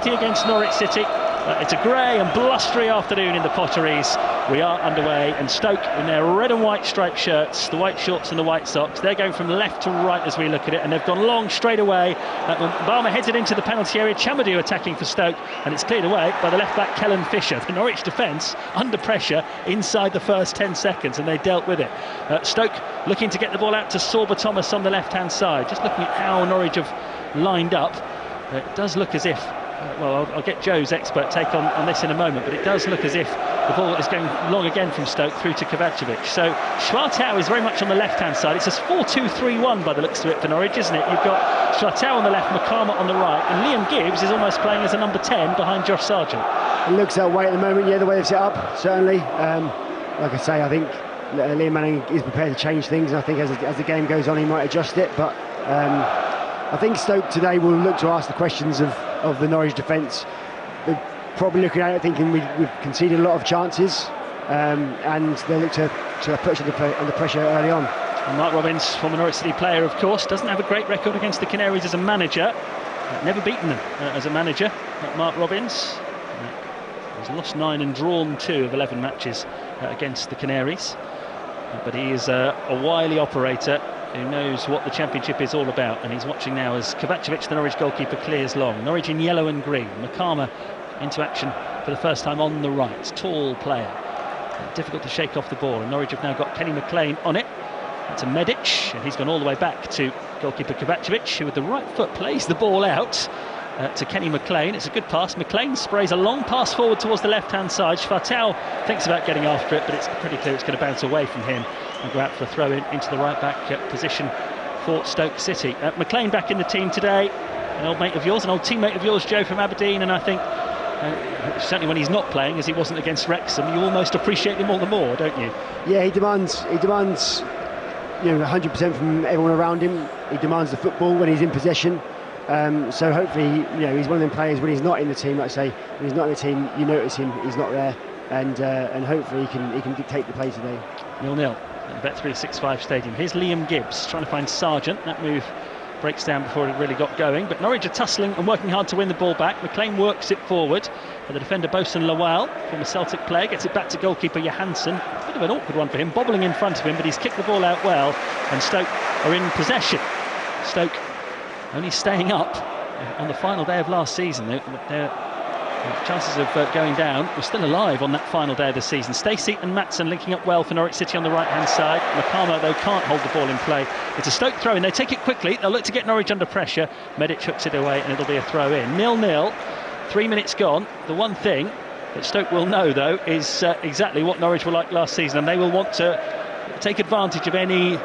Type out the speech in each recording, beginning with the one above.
City against Norwich City. It's a grey and blustery afternoon in the Potteries. We are underway, and Stoke in their red and white striped shirts, the white shorts and the white socks, they're going from left to right as we look at it, and they've gone long straight away. Barmer heads it into the penalty area. Chamadou attacking for Stoke, and it's cleared away by the left back Kellen Fisher. The Norwich defence under pressure inside the first 10 seconds, and they dealt with it. Stoke looking to get the ball out to Sorba Thomas on the left hand side. Just looking at how Norwich have lined up, it does look as if, well, I'll get Joe's expert take on this in a moment, but it does look as if the ball is going long again from Stoke through to Kovacevic. So Schwartau is very much on the left-hand side. It's a 4-2-3-1 by the looks of it for Norwich, isn't it? You've got Schwartau on the left, McCarmer on the right, and Liam Gibbs is almost playing as a number 10 behind Josh Sargent. It looks that way at the moment, yeah, the way they've set up, certainly. Like I say, I think Liam Manning is prepared to change things, and I think as the game goes on he might adjust it, but I think Stoke today will look to ask the questions of the Norwich defence. They're probably looking at it thinking we've conceded a lot of chances, and they look to put us under pressure early on. And Mark Robins, former Norwich City player of course, doesn't have a great record against the Canaries as a manager. Never beaten them as a manager, Mark Robins. He's lost 9 and drawn 2 of 11 matches against the Canaries. But he is a wily operator who knows what the Championship is all about, and he's watching now as Kovacevic, the Norwich goalkeeper, clears long. Norwich in yellow and green. McCarmer into action for the first time on the right. Tall player, difficult to shake off the ball, and Norwich have now got Kenny McLean on it. That's a Medic, and he's gone all the way back to goalkeeper Kovacevic, who with the right foot plays the ball out to Kenny McLean. It's a good pass. McLean sprays a long pass forward towards the left-hand side. Schwartau thinks about getting after it, but it's pretty clear it's going to bounce away from him and go out for a throw in into the right-back position for Stoke City. McLean back in the team today, an old mate of yours, an old teammate of yours, Joe, from Aberdeen, and I think certainly when he's not playing, as he wasn't against Wrexham, you almost appreciate him all the more, don't you? Yeah, he demands 100% from everyone around him. He demands the football when he's in possession. So hopefully, he's one of them players when he's not in the team. Like I say, when he's not in the team, you notice him. He's not there, and hopefully he can dictate the play today. 0-0 at the Bet365 Stadium. Here's Liam Gibbs trying to find Sargent. That move breaks down before it really got going. But Norwich are tussling and working hard to win the ball back. McLean works it forward. The defender Bosun Lawal, from a Celtic player, gets it back to goalkeeper Johansson. A bit of an awkward one for him, bobbling in front of him, but he's kicked the ball out well, and Stoke are in possession. Stoke only staying up on the final day of last season. Their chances of going down were still alive on that final day of the season. Stacey and Maatsen linking up well for Norwich City on the right-hand side. McCarmer, though, can't hold the ball in play. It's a Stoke throw-in. They take it quickly. They'll look to get Norwich under pressure. Medic hooks it away, and it'll be a throw-in. 0-0, 3 minutes gone. The one thing that Stoke will know, though, is exactly what Norwich were like last season, and they will want to take advantage of any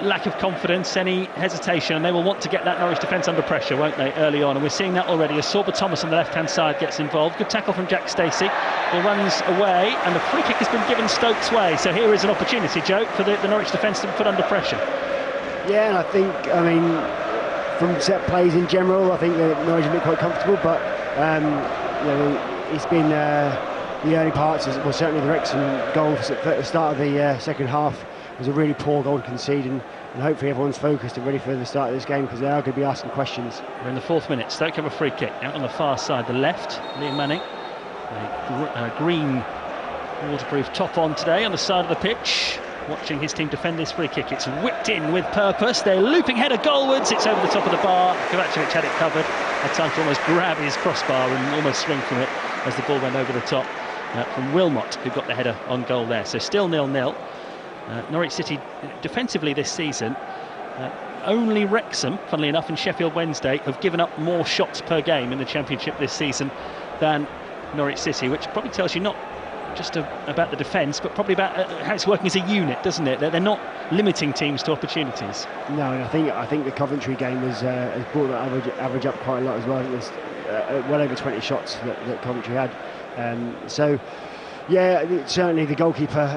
lack of confidence, any hesitation, and they will want to get that Norwich defence under pressure, won't they, early on? And we're seeing that already as Sorba Thomas on the left-hand side gets involved. Good tackle from Jack Stacey. Ball runs away, and the free kick has been given Stoke's way. So here is an opportunity, Joe, for the Norwich defence to be put under pressure. Yeah, and I think, from set plays in general, I think that Norwich have been quite comfortable, but it's been the early parts, well, certainly the Wrexham goal at the start of the second half was a really poor goal to concede, and hopefully everyone's focused and ready for the start of this game, because they are going to be asking questions. We're in the 4th minute. Stoke have a free kick out on the far side, the left. Liam Manning, a green waterproof top on today on the side of the pitch, watching his team defend this free kick. It's whipped in with purpose. They're looping header goalwards. It's over the top of the bar. Kovacevic had it covered. Had time to almost grab his crossbar and almost swing from it as the ball went over the top from Wilmot, who got the header on goal there. So still 0-0. Norwich City defensively this season, only Wrexham, funnily enough, and Sheffield Wednesday have given up more shots per game in the Championship this season than Norwich City, which probably tells you not just about the defence, but probably about how it's working as a unit, doesn't it? They're not limiting teams to opportunities. No, and I think the Coventry game has brought that average up quite a lot as well. There's well over 20 shots that Coventry had. Yeah, certainly the goalkeeper,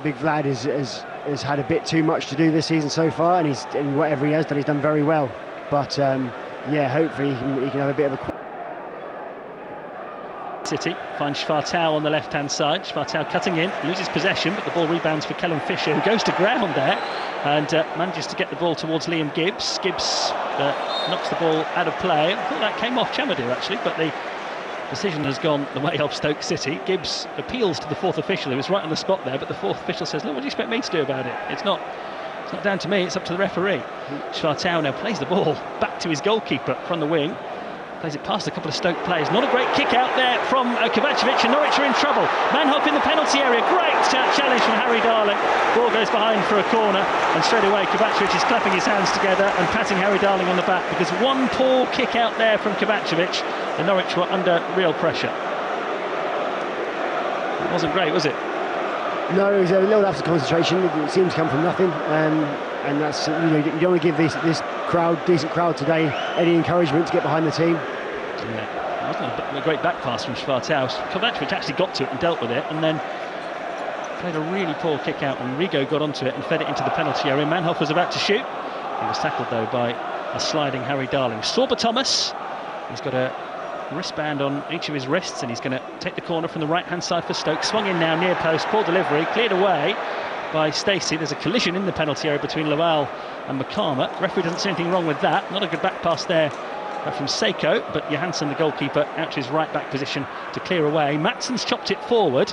Big Vlad, has had a bit too much to do this season so far, and whatever he has done, he's done very well. But yeah, hopefully he can have a bit of a City finds Schwartau on the left-hand side. Schwartau cutting in, loses possession, but the ball rebounds for Kellen Fisher, who goes to ground there and manages to get the ball towards Liam Gibbs. Gibbs knocks the ball out of play. I thought that came off Chamadou actually, but the decision has gone the way of Stoke City. Gibbs appeals to the fourth official, who was right on the spot there, but the fourth official says, look, what do you expect me to do about it? It's not down to me, it's up to the referee. Schwartau now plays the ball back to his goalkeeper from the wing. Plays it past a couple of Stoke players. Not a great kick out there from Kovacevic, and Norwich are in trouble. Manhoff in the penalty area. Great challenge from Harry Darling. Ball goes behind for a corner, and straight away Kovacevic is clapping his hands together and patting Harry Darling on the back, because one poor kick out there from Kovacevic, and Norwich were under real pressure. It wasn't great, was it? No, it was a little lapse of concentration. It seemed to come from nothing, and that's, you know, you don't want to give this decent crowd today any encouragement to get behind the team. Yeah, it wasn't a great back pass from Schwartau. Kovacevic actually got to it and dealt with it, and then played a really poor kick out, and Rigo got onto it and fed it into the penalty area. Manhoff was about to shoot. He was tackled though by a sliding Harry Darling. Sorba Thomas, he's got a wristband on each of his wrists, and he's going to take the corner from the right hand side for Stoke. Swung in now, near post, poor delivery, cleared away by Stacey. There's a collision in the penalty area between Lowell and McCarmer. The referee doesn't see anything wrong with that. Not a good back pass there from Seiko, but Johansson, the goalkeeper, out to his right back position to clear away. Matsson's chopped it forward.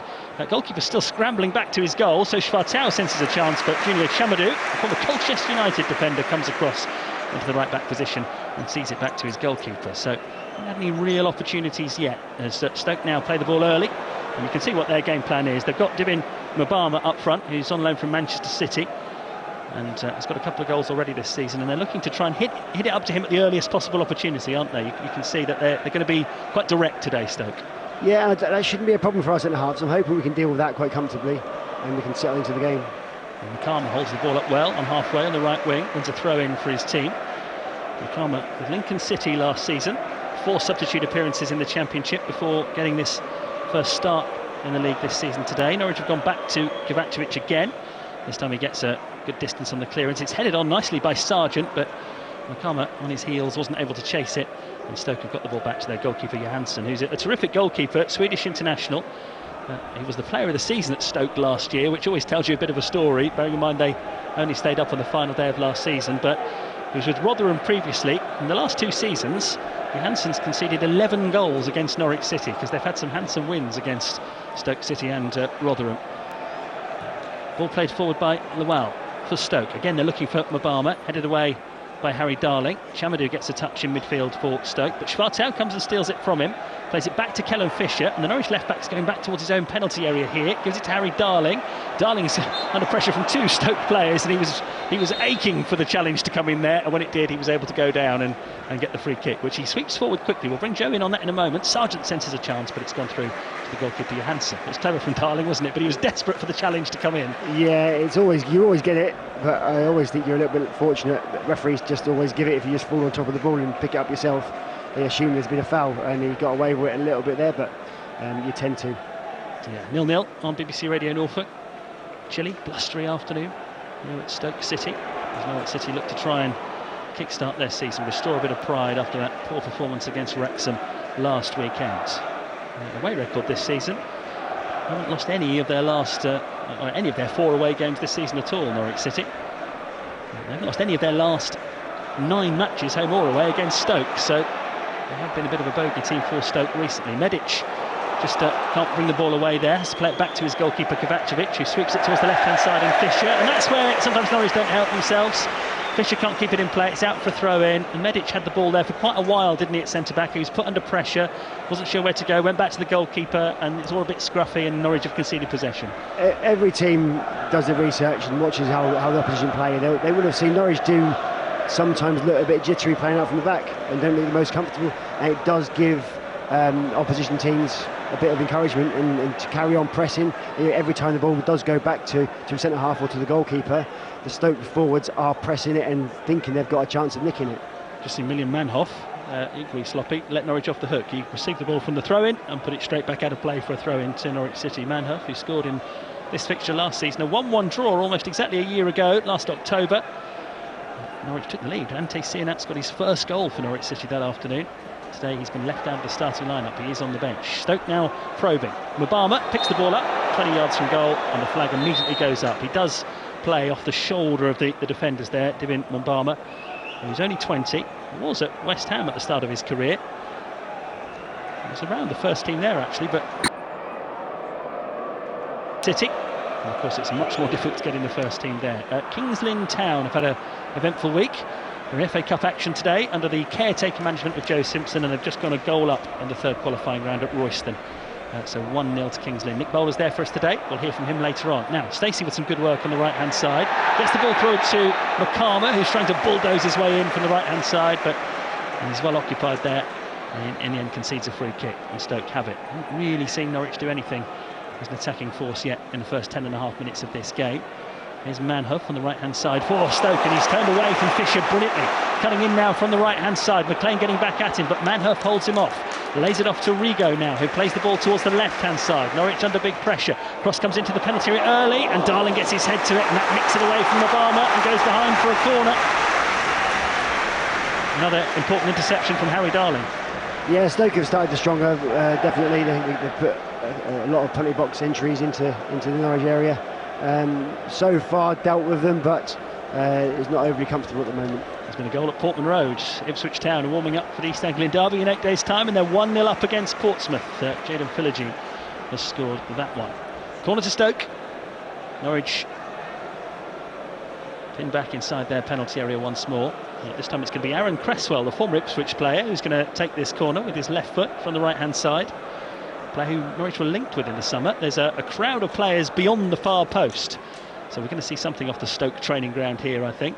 Goalkeeper still scrambling back to his goal, so Schwartau senses a chance, but Junior Chamadou, former Colchester United defender, comes across into the right back position and sees it back to his goalkeeper. So not had any real opportunities yet, as Stoke now play the ball early, and you can see what their game plan is. They've got Dibin Mabama up front, who's on loan from Manchester City, and has got a couple of goals already this season, and they're looking to try and hit it up to him at the earliest possible opportunity, aren't they? You can see that they're going to be quite direct today, Stoke. Yeah, that shouldn't be a problem for us in the halves. I'm hoping we can deal with that quite comfortably and we can settle into the game. McCarmer holds the ball up well on halfway on the right wing, wins a throw in for his team. McCarmer with Lincoln City last season, 4 substitute appearances in the Championship before getting this first start in the league this season today. Norwich have gone back to Kovacevic again. This time he gets a good distance on the clearance. It's headed on nicely by Sargent, but McCarmer on his heels wasn't able to chase it, and Stoke have got the ball back to their goalkeeper Johansson, who's a terrific goalkeeper, Swedish international. He was the player of the season at Stoke last year, which always tells you a bit of a story, bearing in mind they only stayed up on the final day of last season. But he was with Rotherham previously. In the last 2 seasons, Johansson's conceded 11 goals against Norwich City, because they've had some handsome wins against Stoke City and Rotherham. Ball played forward by Lowell for Stoke. Again, they're looking for Mabama, headed away by Harry Darling. Chamadou gets a touch in midfield for Stoke, but Schwartau comes and steals it from him, plays it back to Kellen Fisher, and the Norwich left-back's going back towards his own penalty area here, gives it to Harry Darling. Darling's under pressure from 2 Stoke players, and he was aching for the challenge to come in there, and when it did, he was able to go down and get the free kick, which he sweeps forward quickly. We'll bring Joe in on that in a moment. Sargent senses a chance, but it's gone through to the goalkeeper Johansson. It was clever from Darling, wasn't it? But he was desperate for the challenge to come in. Yeah, you always get it, but I always think you're a little bit fortunate that referees just always give it if you just fall on top of the ball and pick it up yourself. They assume there's been a foul, and he got away with it a little bit there, but you tend to. Yeah, 0-0 on BBC Radio Norfolk. Chilly, blustery afternoon here at Stoke City, as Norwich City look to try and kickstart their season, restore a bit of pride after that poor performance against Wrexham last weekend. Away record this season, haven't lost any of their last any of their 4 away games this season at all. Norwich City, they haven't lost any of their last 9 matches, home or away, against Stoke, so they have been a bit of a bogey team for Stoke recently. Medic just can't bring the ball away there, has to play it back to his goalkeeper Kovacevic, who sweeps it towards the left hand side, and Fisher, and that's where sometimes Norwich don't help themselves. Fisher can't keep it in play, it's out for a throw in, and Medic had the ball there for quite a while, didn't he, at centre back. He was put under pressure, wasn't sure where to go, went back to the goalkeeper, and it's all a bit scruffy, and Norwich have conceded possession. Every team does the research and watches how the opposition play. They would have seen Norwich do sometimes look a bit jittery playing out from the back and don't look the most comfortable, and it does give opposition teams a bit of encouragement and to carry on pressing. Every time the ball does go back to a centre half or to the goalkeeper, the Stoke forwards are pressing it and thinking they've got a chance of nicking it. Just seen Million Manhoff, equally sloppy, let Norwich off the hook. He received the ball from the throw-in and put it straight back out of play for a throw-in to Norwich City. Manhoff, who scored in this fixture last season, a 1-1 draw almost exactly a year ago, last October. Norwich took the lead. Ante Sienat's got his first goal for Norwich City that afternoon. today he's been left out of the starting lineup. He is on the bench. Stoke now probing. Mubama picks the ball up 20 yards from goal, and the flag immediately goes up. He does play off the shoulder of the defenders there, Divin Mubama. He's only 20. He was at West Ham at the start of his career. He was around the first team there actually, but City. And of course, it's much more difficult to get in the first team there. Kings Lynn Town have had an eventful week. They're in FA Cup action today under the caretaker management of Joe Simpson, and they've just gone a goal up in the third qualifying round at Royston. So 1-0 to Kings Lynn. Nick Bowler's there for us today. We'll hear from him later on. Now, Stacey with some good work on the right-hand side. Gets the ball through to Makama, who's trying to bulldoze his way in from the right-hand side, but he's well occupied there. And in the end, concedes a free kick, and Stoke have it. Haven't really seen Norwich do anything as an attacking force yet in the first 10.5 minutes of this game. Here's Manhuff on the right-hand side for Stoke, and he's turned away from Fisher brilliantly. Cutting in now from the right-hand side. McLean getting back at him, but Manhuff holds him off. Lays it off to Rigo now, who plays the ball towards the left-hand side. Norwich under big pressure. Cross comes into the penalty area early, and Darling gets his head to it, and that nicks it away from Obama and goes behind for a corner. Another important interception from Harry Darling. Yeah, Stoke have started to stronger, definitely. They've put a lot of penalty box entries into the Norwich area. So far dealt with them, but it's not overly comfortable at the moment. There's been a goal at Portman Road. Ipswich Town are warming up for the East Anglian Derby in 8 days' time, and they're 1-0 up against Portsmouth. Jayden Philogene has scored that one. Corner to Stoke. Norwich pinned back inside their penalty area once more. This time it's going to be Aaron Cresswell, the former Ipswich player, who's going to take this corner with his left foot from the right-hand side. Player who Norwich were linked with in the summer. There's a crowd of players beyond the far post, so we're going to see something off the Stoke training ground here, I think,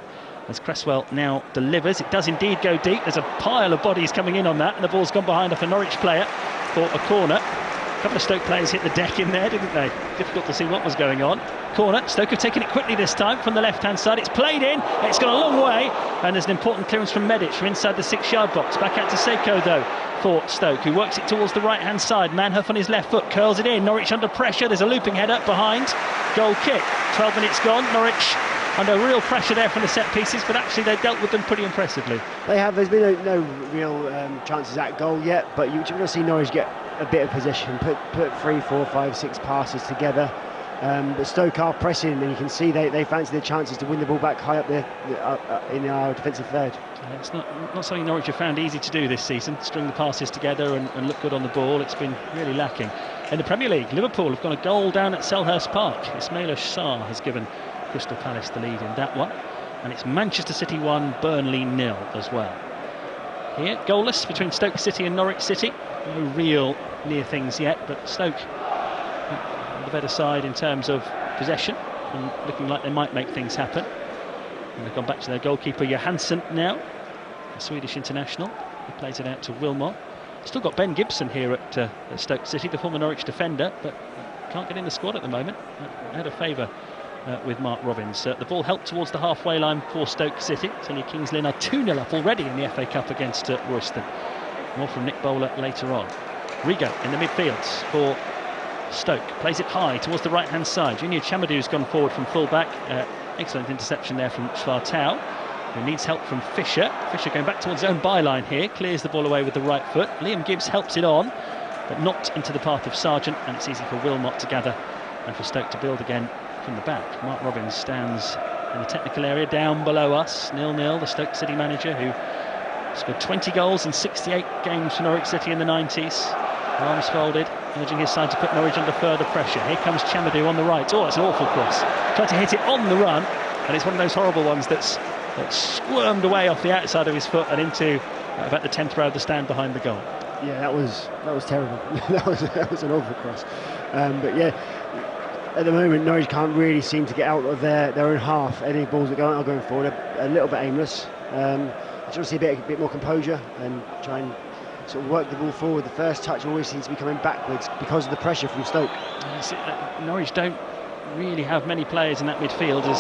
as Cresswell now delivers. It does indeed go deep. There's a pile of bodies coming in on that, and the ball's gone behind off a Norwich player for a corner. A couple of Stoke players hit the deck in there, didn't they? Difficult to see what was going on. Corner. Stoke have taken it quickly this time from the left-hand side. It's played in. It's gone a long way, and there's an important clearance from Medic from inside the 6-yard box. Back out to Seiko though for Stoke, who works it towards the right-hand side. Manhuff on his left foot curls it in. Norwich under pressure. There's a looping header behind. Goal kick. 12 minutes gone. Norwich under real pressure there from the set pieces, but actually they've dealt with them pretty impressively. They have. There's been no real chances at goal yet, but you're going to see Norwich get a bit of possession, put 3, 4, 5, 6 passes together. But Stoke are pressing, and you can see they fancy their chances to win the ball back high up there in our defensive third. It's not something Norwich have found easy to do this season, string the passes together and look good on the ball. It's been really lacking. In the Premier League, Liverpool have got a goal down at Selhurst Park. Ismaila Sarr has given Crystal Palace the lead in that one, and it's Manchester City 1, Burnley 0 as well. Here, goalless between Stoke City and Norwich City. No real near things yet, but Stoke the better side in terms of possession and looking like they might make things happen. And they've gone back to their goalkeeper Johansson now, the Swedish international. He plays it out to Wilmot. Still got Ben Gibson here at Stoke City, the former Norwich defender, but can't get in the squad at the moment. Had a favour with Mark Robbins. The ball helped towards the halfway line for Stoke City. Tony Kings Lynn are 2-0 up already in the FA Cup against Royston. More from Nick Bowler later on. Rigo in the midfield for Stoke. Plays it high towards the right-hand side. Junior Chamadou's gone forward from full-back. Excellent interception there from Schwartau, who needs help from Fisher. Fisher going back towards his own byline here. Clears the ball away with the right foot. Liam Gibbs helps it on, but not into the path of Sargent, and it's easy for Wilmot to gather and for Stoke to build again from the back. Mark Robbins stands in the technical area down below us. 0-0, the Stoke City manager, who scored 20 goals in 68 games for Norwich City in the 90s. Arms folded, urging his side to put Norwich under further pressure. Here comes Chamadou on the right. Oh, it's an awful cross. Tried to hit it on the run, and it's one of those horrible ones that's squirmed away off the outside of his foot and into about the 10th row of the stand behind the goal. Yeah, that was terrible. that was an awful cross. But yeah, at the moment Norwich can't really seem to get out of their own half. Any balls that are going forward are a little bit aimless. I just want to see a bit more composure and try and sort of work the ball forward. The first touch always seems to be coming backwards because of the pressure from Stoke. Norwich don't really have many players in that midfield as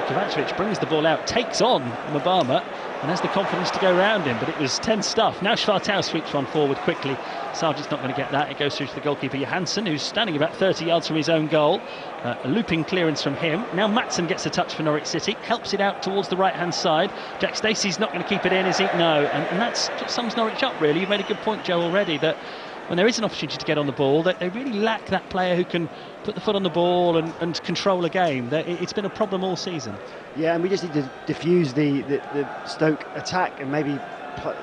Kovacevic brings the ball out, takes on Mubama, and has the confidence to go round him, but it was tense stuff. Now Schwartau sweeps one forward quickly. Sargent's not going to get that. It goes through to the goalkeeper Johansson, who's standing about 30 yards from his own goal. A looping clearance from him. Now Maatsen gets a touch for Norwich City, helps it out towards the right-hand side. Jack Stacey's not going to keep it in, is he? No, and that's just sums Norwich up, really. You've made a good point, Joe, already, that when there is an opportunity to get on the ball, that they really lack that player who can put the foot on the ball and control a game. It's been a problem all season. Yeah, and we just need to diffuse the Stoke attack and maybe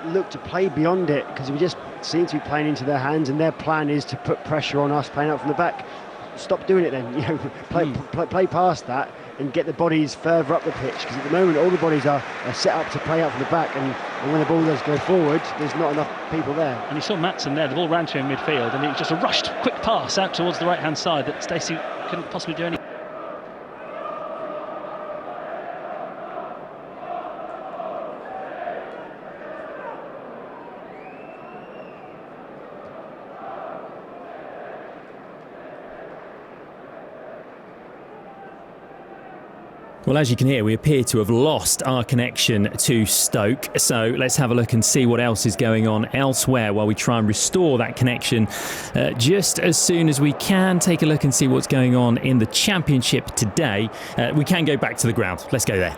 look to play beyond it, because we just seem to be playing into their hands, and their plan is to put pressure on us, playing out from the back. Stop doing it then. Play past that and get the bodies further up the pitch, because at the moment all the bodies are set up to play out from the back, and when the ball does go forward, there's not enough people there. And you saw Maatsen there, the ball ran to him midfield, and it was just a rushed quick pass out towards the right-hand side that Stacey couldn't possibly do anything. Well, as you can hear, we appear to have lost our connection to Stoke. So let's have a look and see what else is going on elsewhere while we try and restore that connection just as soon as we can. Take a look and see what's going on in the Championship today. We can go back to the ground. Let's go there.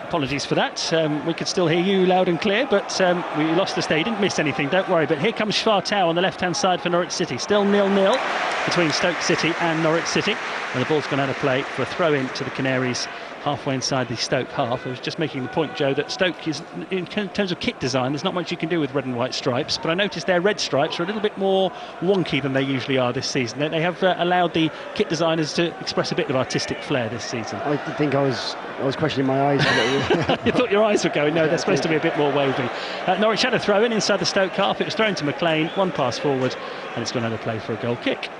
Apologies for that. We could still hear you loud and clear, but we lost the stage. Didn't miss anything, don't worry. But here comes Schwartau on the left-hand side for Norwich City. Still 0-0 between Stoke City and Norwich City. And the ball's gone out of play for a throw-in to the Canaries halfway inside the Stoke half. I was just making the point, Joe, that Stoke is, in terms of kit design, there's not much you can do with red and white stripes, but I noticed their red stripes are a little bit more wonky than they usually are this season. They have allowed the kit designers to express a bit of artistic flair this season. I did think I was questioning my eyes. You thought your eyes were going? No, they're supposed to be a bit more wavy. Norwich had a throw in inside the Stoke half. It was thrown to McLean, one pass forward, and it's gone out of play for a goal kick.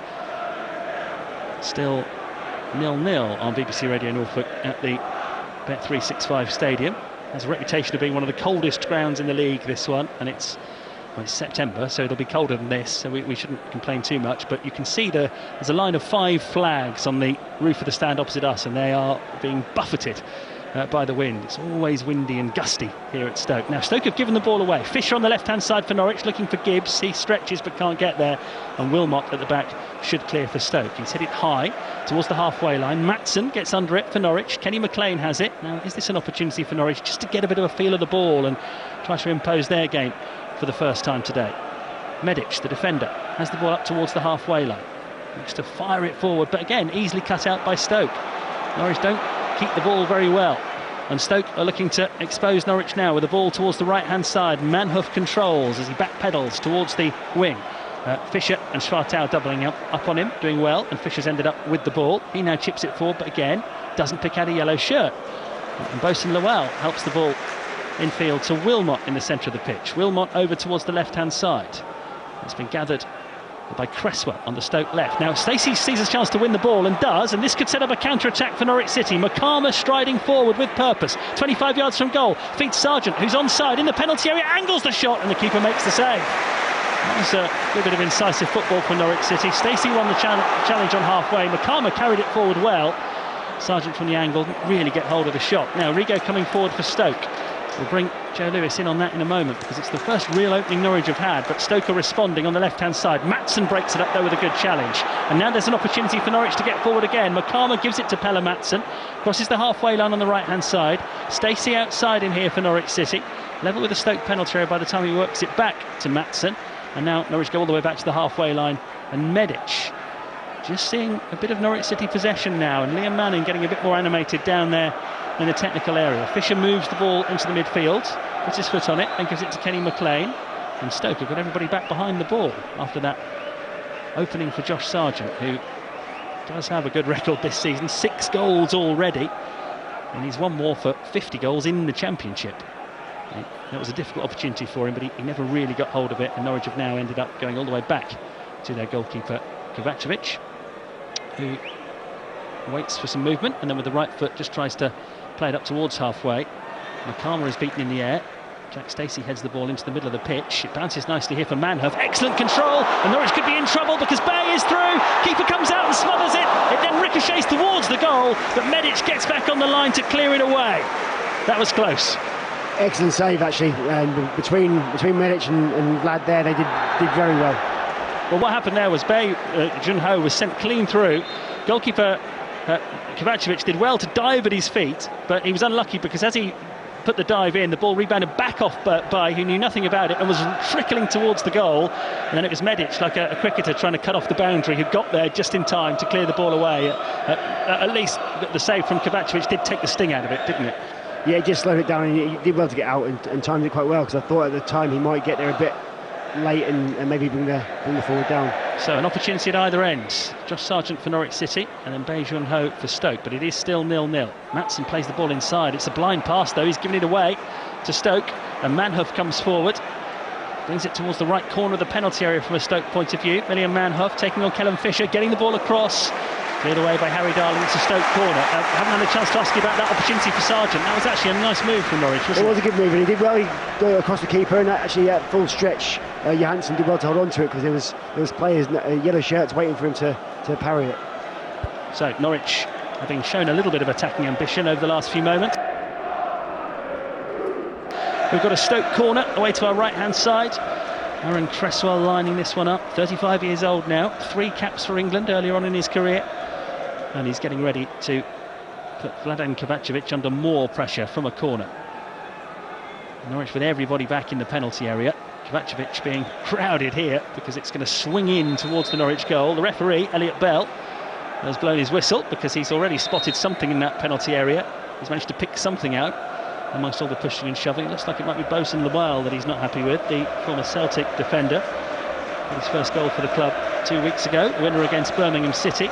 Still 0-0 on BBC Radio Norfolk at the Bet365 Stadium. Has a reputation of being one of the coldest grounds in the league, this one, and it's September, so it'll be colder than this, so we shouldn't complain too much. But you can see there's a line of 5 flags on the roof of the stand opposite us, and they are being buffeted by the wind. It's always windy and gusty here at Stoke. Now Stoke have given the ball away. Fisher on the left hand side for Norwich, looking for Gibbs. He stretches but can't get there, and Wilmot at the back should clear for Stoke. He's hit it high towards the halfway line. Maatsen gets under it for Norwich. Kenny McLean has it. Now is this an opportunity for Norwich just to get a bit of a feel of the ball and try to impose their game for the first time today? Medic, the defender, has the ball up towards the halfway line. Looks to fire it forward, but again easily cut out by Stoke. Norwich don't keep the ball very well, and Stoke are looking to expose Norwich now with the ball towards the right hand side. Manhoef controls as he back pedals towards the wing. Fisher and Schwartau doubling up on him, doing well, and Fisher's ended up with the ball. He now chips it forward, but again doesn't pick out a yellow shirt, and Bosun Lowell helps the ball infield to Wilmot in the centre of the pitch. Wilmot over towards the left hand side. It's been gathered by Cresswell on the Stoke left. Now Stacey sees a chance to win the ball, and does, and this could set up a counter-attack for Norwich City. Makama striding forward with purpose, 25 yards from goal, feeds Sargent, who's onside in the penalty area, angles the shot, and the keeper makes the save. That was a little bit of incisive football for Norwich City. Stacey won the challenge on halfway. Makama carried it forward well. Sargent from the angle didn't really get hold of the shot. Now Rigo coming forward for Stoke. We'll bring Joe Lewis in on that in a moment, because it's the first real opening Norwich have had, but Stoke are responding on the left-hand side. Maatsen breaks it up there with a good challenge, and now there's an opportunity for Norwich to get forward again. Makama gives it to Pelle Maatsen, crosses the halfway line on the right-hand side. Stacey outside in here for Norwich City, level with the Stoke penalty area by the time he works it back to Maatsen, and now Norwich go all the way back to the halfway line, and Medic just seeing a bit of Norwich City possession now, and Liam Manning getting a bit more animated down there in the technical area. Fisher moves the ball into the midfield, puts his foot on it and gives it to Kenny McLean, and Stoke have got everybody back behind the ball after that opening for Josh Sargent, who does have a good record this season, 6 goals already, and he's one more for 50 goals in the Championship. That was a difficult opportunity for him, but he never really got hold of it, and Norwich have now ended up going all the way back to their goalkeeper Kovacevic, who waits for some movement and then with the right foot just tries to play it up towards halfway. Makama is beaten in the air. Jack Stacey heads the ball into the middle of the pitch. It bounces nicely here for Manhoef. Excellent control, and Norwich could be in trouble because Bay is through. Keeper comes out and smothers it. It then ricochets towards the goal, but Medic gets back on the line to clear it away. That was close. Excellent save, actually. Between Medic and Vlad there, they did very well. Well, what happened there was Bae Jun-ho was sent clean through. Goalkeeper Kovacevic did well to dive at his feet, but he was unlucky because as he put the dive in, the ball rebounded back off Bae, who knew nothing about it and was trickling towards the goal. And then it was Medic, like a cricketer trying to cut off the boundary, who got there just in time to clear the ball away. At least the save from Kovacevic did take the sting out of it, didn't it? Yeah, he just slowed it down, and he did well to get out and timed it quite well, because I thought at the time he might get there a bit late and maybe bring the forward down. So an opportunity at either end. Josh Sargent for Norwich City and then Bae Jun-ho for Stoke, but it is still 0-0. Maatsen plays the ball inside. It's a blind pass though. He's giving it away to Stoke, and Manhoef comes forward, brings it towards the right corner of the penalty area from a Stoke point of view. William Manhoef taking on Callum Fisher, getting the ball across. Cleared away by Harry Darling. It's a Stoke corner. I haven't had a chance to ask you about that opportunity for Sargent. That was actually a nice move from Norwich, wasn't it? It was a good move, and he did well. He got across the keeper, and actually at full stretch, Johansson did well to hold on to it, because there was players, yellow shirts, waiting for him to parry it. So Norwich having shown a little bit of attacking ambition over the last few moments. We've got a Stoke corner away to our right-hand side. Aaron Cresswell lining this one up. 35 years old now. 3 caps for England earlier on in his career. And he's getting ready to put Vladan Kovacevic under more pressure from a corner. Norwich with everybody back in the penalty area. Kovacevic being crowded here because it's going to swing in towards the Norwich goal. The referee, Elliot Bell, has blown his whistle because he's already spotted something in that penalty area. He's managed to pick something out amongst all the pushing and shoving. It looks like it might be Bosun Lawal that he's not happy with, the former Celtic defender. His first goal for the club 2 weeks ago, winner against Birmingham City.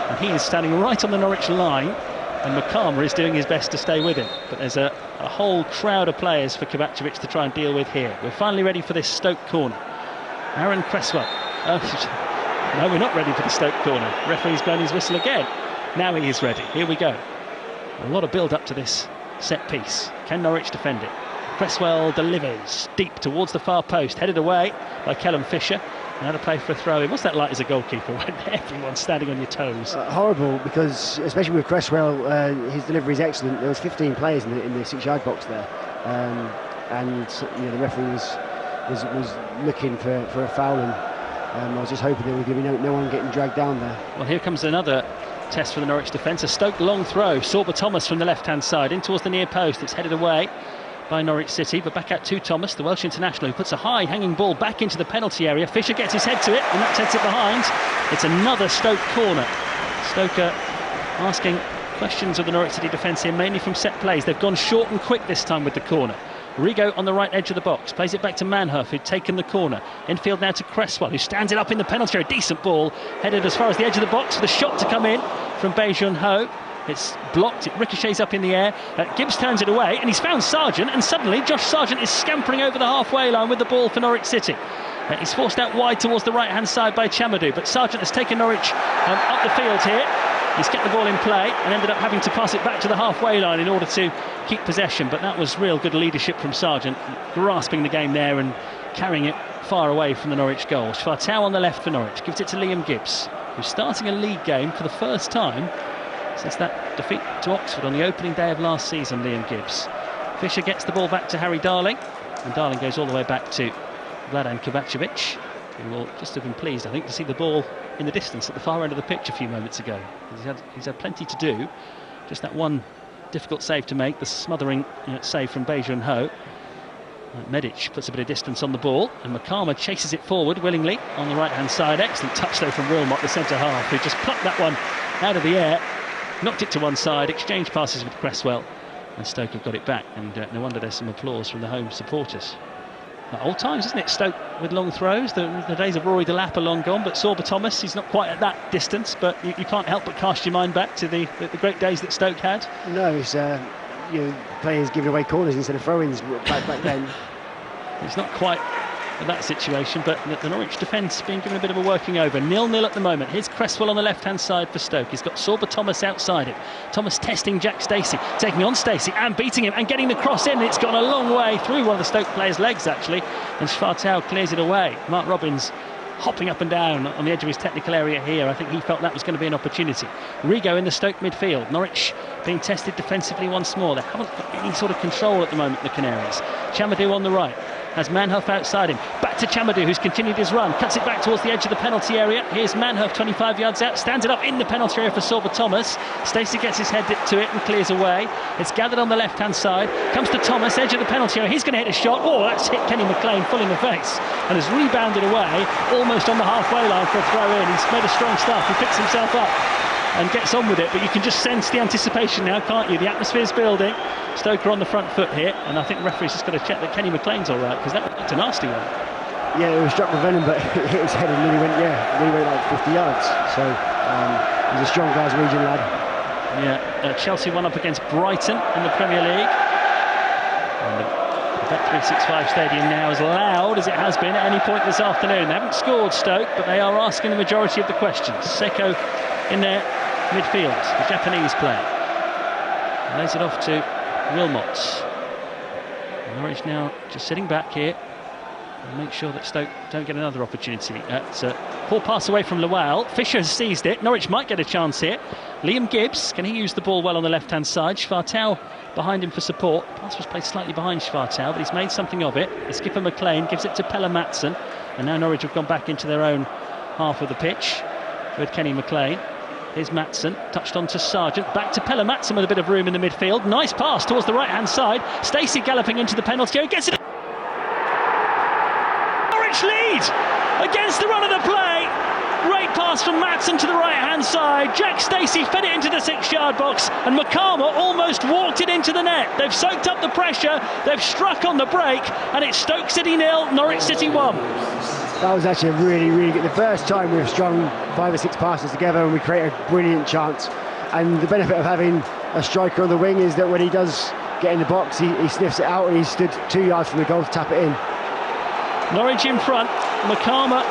And he is standing right on the Norwich line, and McCarmer is doing his best to stay with him. But there's a whole crowd of players for Kovacevic to try and deal with here. We're finally ready for this Stoke corner. Aaron Cresswell. No, we're not ready for the Stoke corner. Referee's blown his whistle again. Now he is ready. Here we go. A lot of build up to this set piece. Can Norwich defend it? Cresswell delivers deep towards the far post, headed away by Callum Fisher. Now to play for a throw-in. What's that like as a goalkeeper when everyone's standing on your toes? Horrible, because especially with Cresswell, his delivery is excellent. There was 15 players in the 6-yard box there, and the referee was looking for a foul, and I was just hoping there was going to be no one getting dragged down there. Well, here comes another test for the Norwich defence. A Stoke long throw. Sorba Thomas from the left-hand side in towards the near post. It's headed away by Norwich City, but back out to Thomas, the Welsh international, who puts a high hanging ball back into the penalty area. Fisher gets his head to it, and that takes it behind. It's another Stoke corner. Stoke asking questions of the Norwich City defence here, mainly from set plays. They've gone short and quick this time with the corner. Rigo on the right edge of the box, plays it back to Manhoef, who'd taken the corner. Infield now to Cresswell, who stands it up in the penalty area. Decent ball, headed as far as the edge of the box for the shot to come in from Bae Jun-ho. It's blocked, it ricochets up in the air. Gibbs turns it away, and he's found Sargent, and suddenly Josh Sargent is scampering over the halfway line with the ball for Norwich City. He's forced out wide towards the right-hand side by Chamadou, but Sargent has taken Norwich up the field here. He's kept the ball in play and ended up having to pass it back to the halfway line in order to keep possession, but that was real good leadership from Sargent, grasping the game there and carrying it far away from the Norwich goal. Schwartau on the left for Norwich, gives it to Liam Gibbs, who's starting a league game for the first time since that defeat to Oxford on the opening day of last season. Liam Gibbs. Fisher gets the ball back to Harry Darling, and Darling goes all the way back to Vladan Kovacevic, who will just have been pleased, I think, to see the ball in the distance at the far end of the pitch a few moments ago. He's had plenty to do. Just that one difficult save to make, the smothering save from Bae Jun-ho. Medic puts a bit of distance on the ball, and McCarmer chases it forward willingly on the right-hand side. Excellent touch though from Wilmot, the centre-half, who just plucked that one out of the air, knocked it to one side, exchanged passes with Cresswell, and Stoke have got it back, and no wonder there's some applause from the home supporters. Old times, isn't it, Stoke with long throws? The days of Rory Delap are long gone, but Sorba Thomas, he's not quite at that distance, but you can't help but cast your mind back to the great days that Stoke had. No, it's players giving away corners instead of throw-ins back then. It's not quite that situation, but the Norwich defence being given a bit of a working over. 0-0 at the moment. Here's Cresswell on the left-hand side for Stoke. He's got Sorba Thomas outside it. Thomas testing Jack Stacey, taking on Stacey and beating him and getting the cross in. It's gone a long way through one of the Stoke players' legs, actually, and Schwartau clears it away. Mark Robbins hopping up and down on the edge of his technical area here. I think he felt that was going to be an opportunity. Rigo in the Stoke midfield. Norwich being tested defensively once more. They haven't got any sort of control at the moment, the Canaries. Chamadou on the right, has Manhuff outside him. Back to Chamadou, who's continued his run, cuts it back towards the edge of the penalty area. Here's Manhuff, 25 yards out, stands it up in the penalty area for Sorba Thomas. Stacey gets his head to it and clears away. It's gathered on the left-hand side, comes to Thomas, edge of the penalty area. He's going to hit a shot. Oh, that's hit Kenny McLean full in the face and has rebounded away, almost on the halfway line for a throw-in. He's made a strong start. He picks himself up and gets on with it, but you can just sense the anticipation now, can't you? The atmosphere's building. Stoke are on the front foot here, and I think the referee's just got to check that Kenny McLean's all right, because that's a nasty one. Yeah, it was struck with venom, but it hit his head and nearly went like 50 yards. So he's a strong Glaswegian lad. Yeah, Chelsea won up against Brighton in the Premier League. And the Bet365 stadium now as loud as it has been at any point this afternoon. They haven't scored, Stoke, but they are asking the majority of the questions. Seko in their midfield, the Japanese player. Lays it off to Wilmots. Norwich now just sitting back here and make sure that Stoke don't get another opportunity. Poor pass away from Lowell. Fisher has seized it. Norwich might get a chance here. Liam Gibbs, can he use the ball well on the left-hand side? Schwartau behind him for support. The pass was played slightly behind Schwartau, but he's made something of it. The skipper McLean gives it to Pelle Madsen, and now Norwich have gone back into their own half of the pitch with Kenny McLean. Here's Madsen, touched on to Sargent, back to Pelle Madsen with a bit of room in the midfield. Nice pass towards the right-hand side. Stacey galloping into the penalty area, gets it. Norwich lead against the run of the play. Great pass from Madsen to the right-hand side. Jack Stacey fed it into the 6-yard box, and Makama almost walked it into the net. They've soaked up the pressure, they've struck on the break, and it's Stoke City 0, Norwich City 1. That was actually a really, really good. The first time we've strung 5 or 6 passes together and we create a brilliant chance. And the benefit of having a striker on the wing is that when he does get in the box, he sniffs it out, and he stood 2 yards from the goal to tap it in. Norwich in front, Makama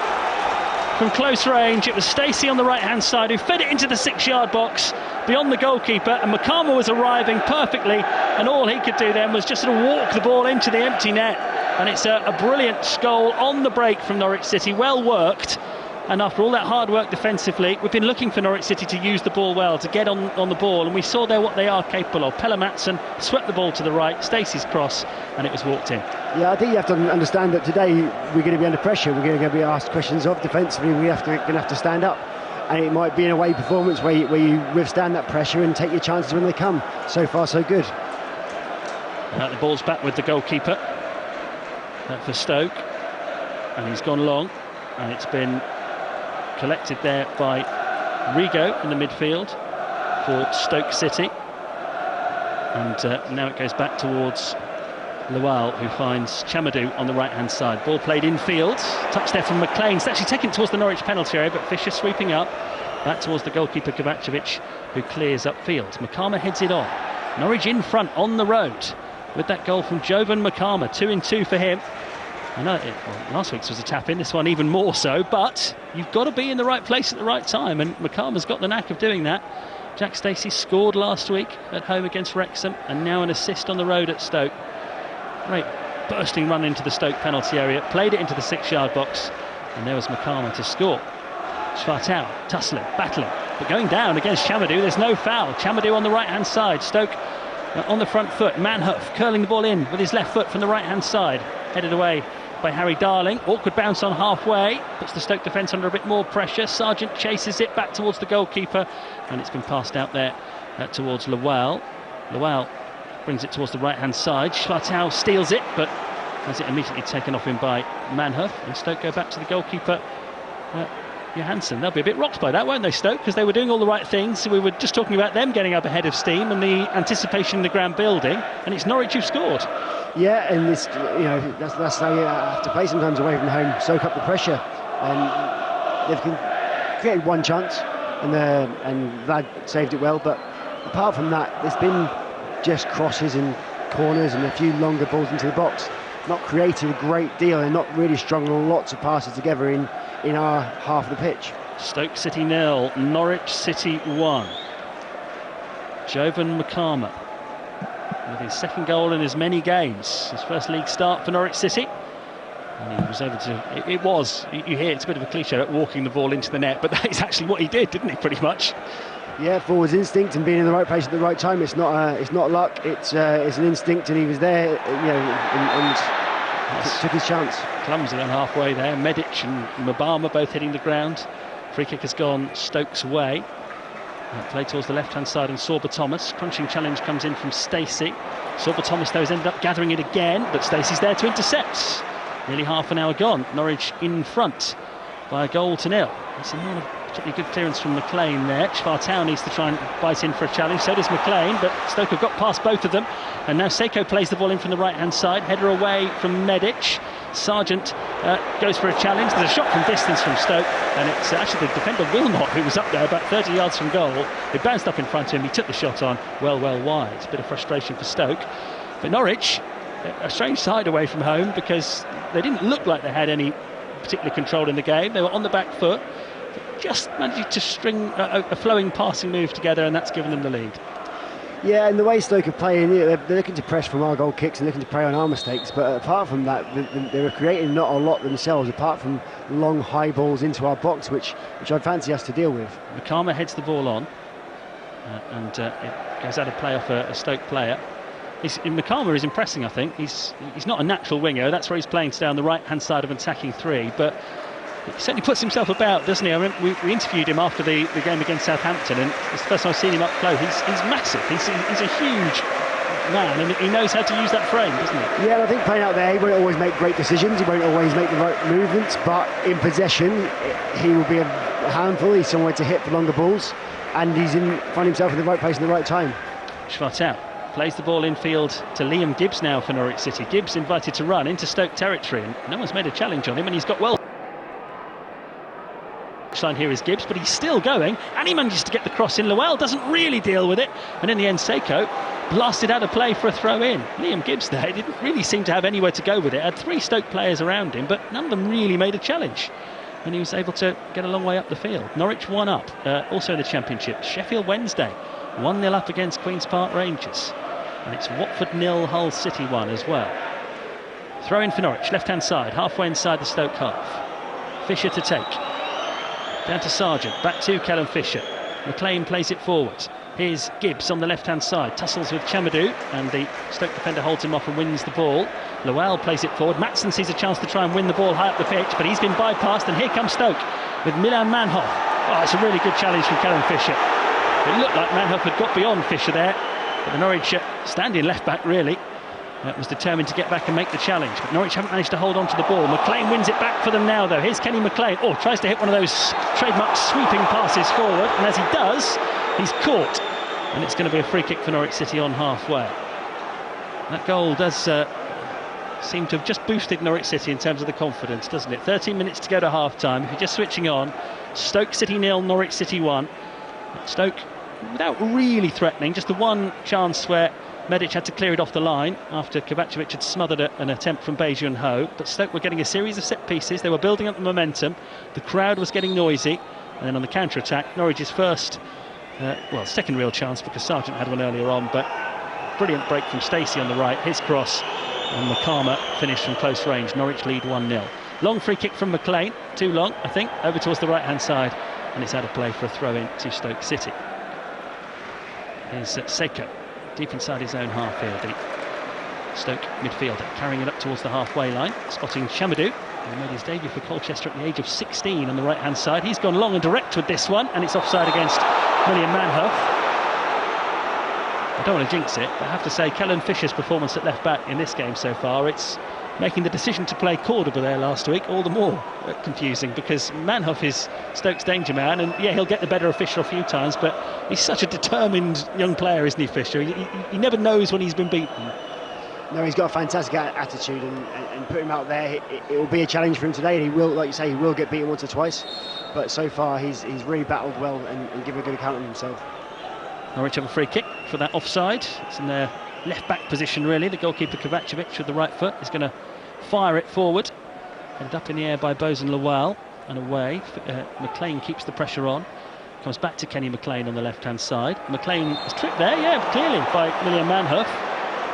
from close range. It was Stacey on the right-hand side who fed it into the 6-yard box beyond the goalkeeper, and Makama was arriving perfectly, and all he could do then was just sort of walk the ball into the empty net. And it's a brilliant goal on the break from Norwich City, well worked. And after all that hard work defensively, we've been looking for Norwich City to use the ball well, to get on the ball, and we saw there what they are capable of. Pelle Madsen swept the ball to the right, Stacey's cross, and it was walked in. Yeah, I think you have to understand that today we're going to be under pressure. We're going to be asked questions of defensively. We're going to have to stand up, and it might be an away performance where you withstand that pressure and take your chances when they come. So far, so good. Now the ball's back with the goalkeeper for Stoke, and he's gone long, and it's been collected there by Rigo in the midfield for Stoke City, and now it goes back towards Lowell, who finds Chamadou on the right-hand side. Ball played infield, touch there from McLean. It's actually taken towards the Norwich penalty area, but Fisher sweeping up back towards the goalkeeper Kovacevic, who clears upfield. Makama heads it on. Norwich in front on the road with that goal from Jovan Makama. 2-2 for him. I know last week's was a tap-in, this one even more so, but you've got to be in the right place at the right time, and Makama's got the knack of doing that. Jack Stacey scored last week at home against Wrexham, and now an assist on the road at Stoke. Great bursting run into the Stoke penalty area, played it into the 6-yard box, and there was Makama to score. Schwartau tussling, battling, but going down against Chamadou. There's no foul. Chamadou on the right-hand side. Stoke on the front foot. Manhuff curling the ball in with his left foot from the right-hand side. Headed away by Harry Darling. Awkward bounce on halfway, puts the Stoke defence under a bit more pressure. Sargent chases it back towards the goalkeeper, and it's been passed out there towards Lowell. Lowell brings it towards the right-hand side. Schwartau steals it, but has it immediately taken off him by Manhuff, and Stoke go back to the goalkeeper Johansson. They'll be a bit rocked by that, won't they, Stoke? Because they were doing all the right things. We were just talking about them getting up ahead of steam and the anticipation in the ground building, and it's Norwich who've scored. Yeah, and this, that's how you have to play sometimes away from home. Soak up the pressure, and they've created one chance, and Vlad saved it well. But apart from that, there's been just crosses and corners and a few longer balls into the box. Not created a great deal, and not really strung lots of passes together in our half of the pitch. Stoke City 0, Norwich City 1. Jovan Makama with his second goal in as many games. His first league start for Norwich City. And he was able to, you hear it's a bit of a cliche, walking the ball into the net, but that is actually what he did, didn't he, pretty much? Yeah, forwards instinct and being in the right place at the right time. It's not luck. It's an instinct, and he was there, and took his chance. Clumsy on halfway there. Medic and Mabama both hitting the ground. Free kick has gone Stoke's way. Play towards the left-hand side, and Sorba Thomas. Crunching challenge comes in from Stacey. Sorba Thomas, though, has ended up gathering it again, but Stacey's there to intercept. Nearly half an hour gone. Norwich in front by 1-0. It's not a particularly good clearance from McLean there. Schwartau needs to try and bite in for a challenge. So does McLean, but Stoke have got past both of them. And now Seiko plays the ball in from the right-hand side. Header away from Medic. Sargent goes for a challenge. There's a shot from distance from Stoke, and it's actually the defender Wilmot who was up there about 30 yards from goal. It bounced up in front of him. He took the shot on well wide. It's a bit of frustration for Stoke. But Norwich, a strange side away from home, because they didn't look like they had any particular control in the game. They were on the back foot, just managed to string a flowing passing move together, and that's given them the lead. Yeah, and the way Stoke are playing, they're looking to press from our goal kicks and looking to prey on our mistakes, but apart from that, they were creating not a lot themselves, apart from long high balls into our box, which I'd fancy us to deal with. Makama heads the ball on, and it goes out of play off a Stoke player. Makama is impressing, I think. He's not a natural winger. That's where he's playing today on the right-hand side of attacking three, but he certainly puts himself about, doesn't he? I mean, we interviewed him after the game against Southampton, and it's the first time I've seen him up close. He's massive. He's a huge man, and he knows how to use that frame, doesn't he? Yeah, I think playing out there, he won't always make great decisions. He won't always make the right movements, but in possession, he will be a handful. He's somewhere to hit for longer balls, and find himself in the right place in the right time. Schwartau plays the ball infield to Liam Gibbs now for Norwich City. Gibbs invited to run into Stoke territory, and no one's made a challenge on him, and he's got well. Line here is Gibbs, but he's still going, and he manages to get the cross in. Lowell doesn't really deal with it, and in the end Seiko blasted out of play for a throw in. Liam Gibbs there didn't really seem to have anywhere to go with it. Had three Stoke players around him, but none of them really made a challenge, and he was able to get a long way up the field. Norwich 1 up, also in the Championship. Sheffield Wednesday 1-0 up against Queen's Park Rangers, and it's Watford 0, Hull City 1 as well. Throw in for Norwich, left hand side, halfway inside the Stoke half. Fisher to take. Down to Sargent, back to Callum Fisher. McLean plays it forward. Here's Gibbs on the left-hand side, tussles with Chamadou, and the Stoke defender holds him off and wins the ball. Lowell plays it forward. Matson sees a chance to try and win the ball high up the pitch, but he's been bypassed, and here comes Stoke with Milan Manhoff. Oh, it's a really good challenge from Callum Fisher. It looked like Manhoff had got beyond Fisher there, but the Norwich standing left-back really was determined to get back and make the challenge, but Norwich haven't managed to hold on to the ball. McLean wins it back for them now, though. Here's Kenny McLean. Oh, tries to hit one of those trademark sweeping passes forward, and as he does, he's caught, and it's going to be a free kick for Norwich City on halfway. That goal does seem to have just boosted Norwich City in terms of the confidence, doesn't it? 13 minutes to go to half-time. If you're just switching on, Stoke City 0, Norwich City 1. Stoke, without really threatening, just the one chance where Medic had to clear it off the line after Kovacevic had smothered an attempt from Beijun-Ho, but Stoke were getting a series of set pieces. They were building up the momentum. The crowd was getting noisy, and then on the counter-attack, Norwich's second real chance, because Sargent had one earlier on, but brilliant break from Stacey on the right, his cross, and Makama finished from close range. Norwich lead 1-0. Long free kick from McLean, too long, I think, over towards the right-hand side, and it's out of play for a throw-in to Stoke City. Here's Seiko. Deep inside his own half here, the Stoke midfielder, carrying it up towards the halfway line, spotting Chamadou, who made his debut for Colchester at the age of 16 on the right-hand side. He's gone long and direct with this one, and it's offside against William Manhoff. I don't want to jinx it, but I have to say Callum Fisher's performance at left-back in this game so far, it's making the decision to play Cordoba there last week all the more confusing, because Manhoff is Stoke's danger man, and yeah, he'll get the better of Fisher a few times, but he's such a determined young player, isn't he, Fisher? He never knows when he's been beaten. No, he's got a fantastic attitude, and put him out there, it will be a challenge for him today, and he will, like you say, he will get beaten once or twice, but so far he's really battled well and given a good account of himself. Norwich have a free kick for that offside. It's in their left-back position, really. The goalkeeper Kovacevic with the right foot is going to fire it forward. Headed up in the air by Bozen Lowell and away. McLean keeps the pressure on. Comes back to Kenny McLean on the left-hand side. McLean is tripped there, yeah, clearly, by William Manhoff.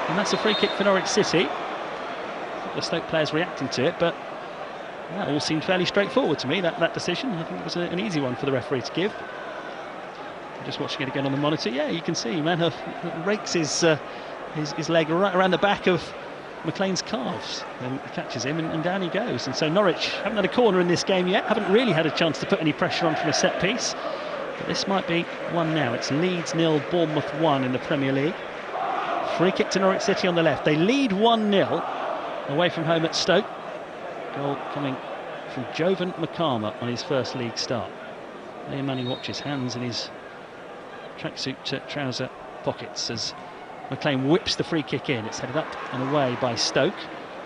And that's a free kick for Norwich City. The Stoke players reacting to it, but that all seemed fairly straightforward to me, that decision. I think it was an easy one for the referee to give. Just watching it again on the monitor. Yeah, you can see Manhoef rakes his leg right around the back of McLean's calves and catches him, and down he goes. And so Norwich haven't had a corner in this game yet, haven't really had a chance to put any pressure on from a set piece. But this might be one now. It's Leeds 0, Bournemouth 1 in the Premier League. Free kick to Norwich City on the left. They lead 1-0 away from home at Stoke. Goal coming from Jovan Makama on his first league start. Liam Manning watches, hands in his tracksuit trouser pockets as McLean whips the free kick in. It's headed up and away by Stoke.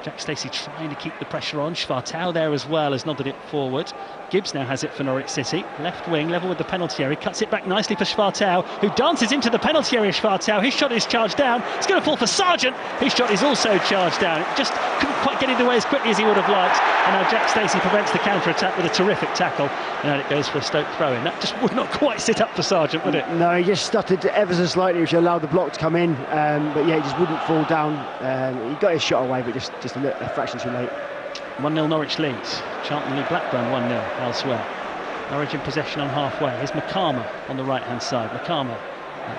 Jack Stacey trying to keep the pressure on. Schwartau there as well has nodded it forward. Gibbs now has it for Norwich City. Left wing, level with the penalty area. Cuts it back nicely for Schwartau, who dances into the penalty area. Schwartau, his shot is charged down. It's going to fall for Sargent. His shot is also charged down. It just couldn't quite get it away as quickly as he would have liked. And now Jack Stacey prevents the counter-attack with a terrific tackle. And it goes for a Stoke throw-in. That just would not quite sit up for Sargent, would it? No, he just stuttered ever so slightly, which allowed the block to come in. But yeah, he just wouldn't fall down. He got his shot away, but just a fraction too late. 1-0 Norwich leads. Charlton lead Blackburn 1-0 elsewhere. Norwich in possession on halfway. Here's Makama on the right-hand side. Makama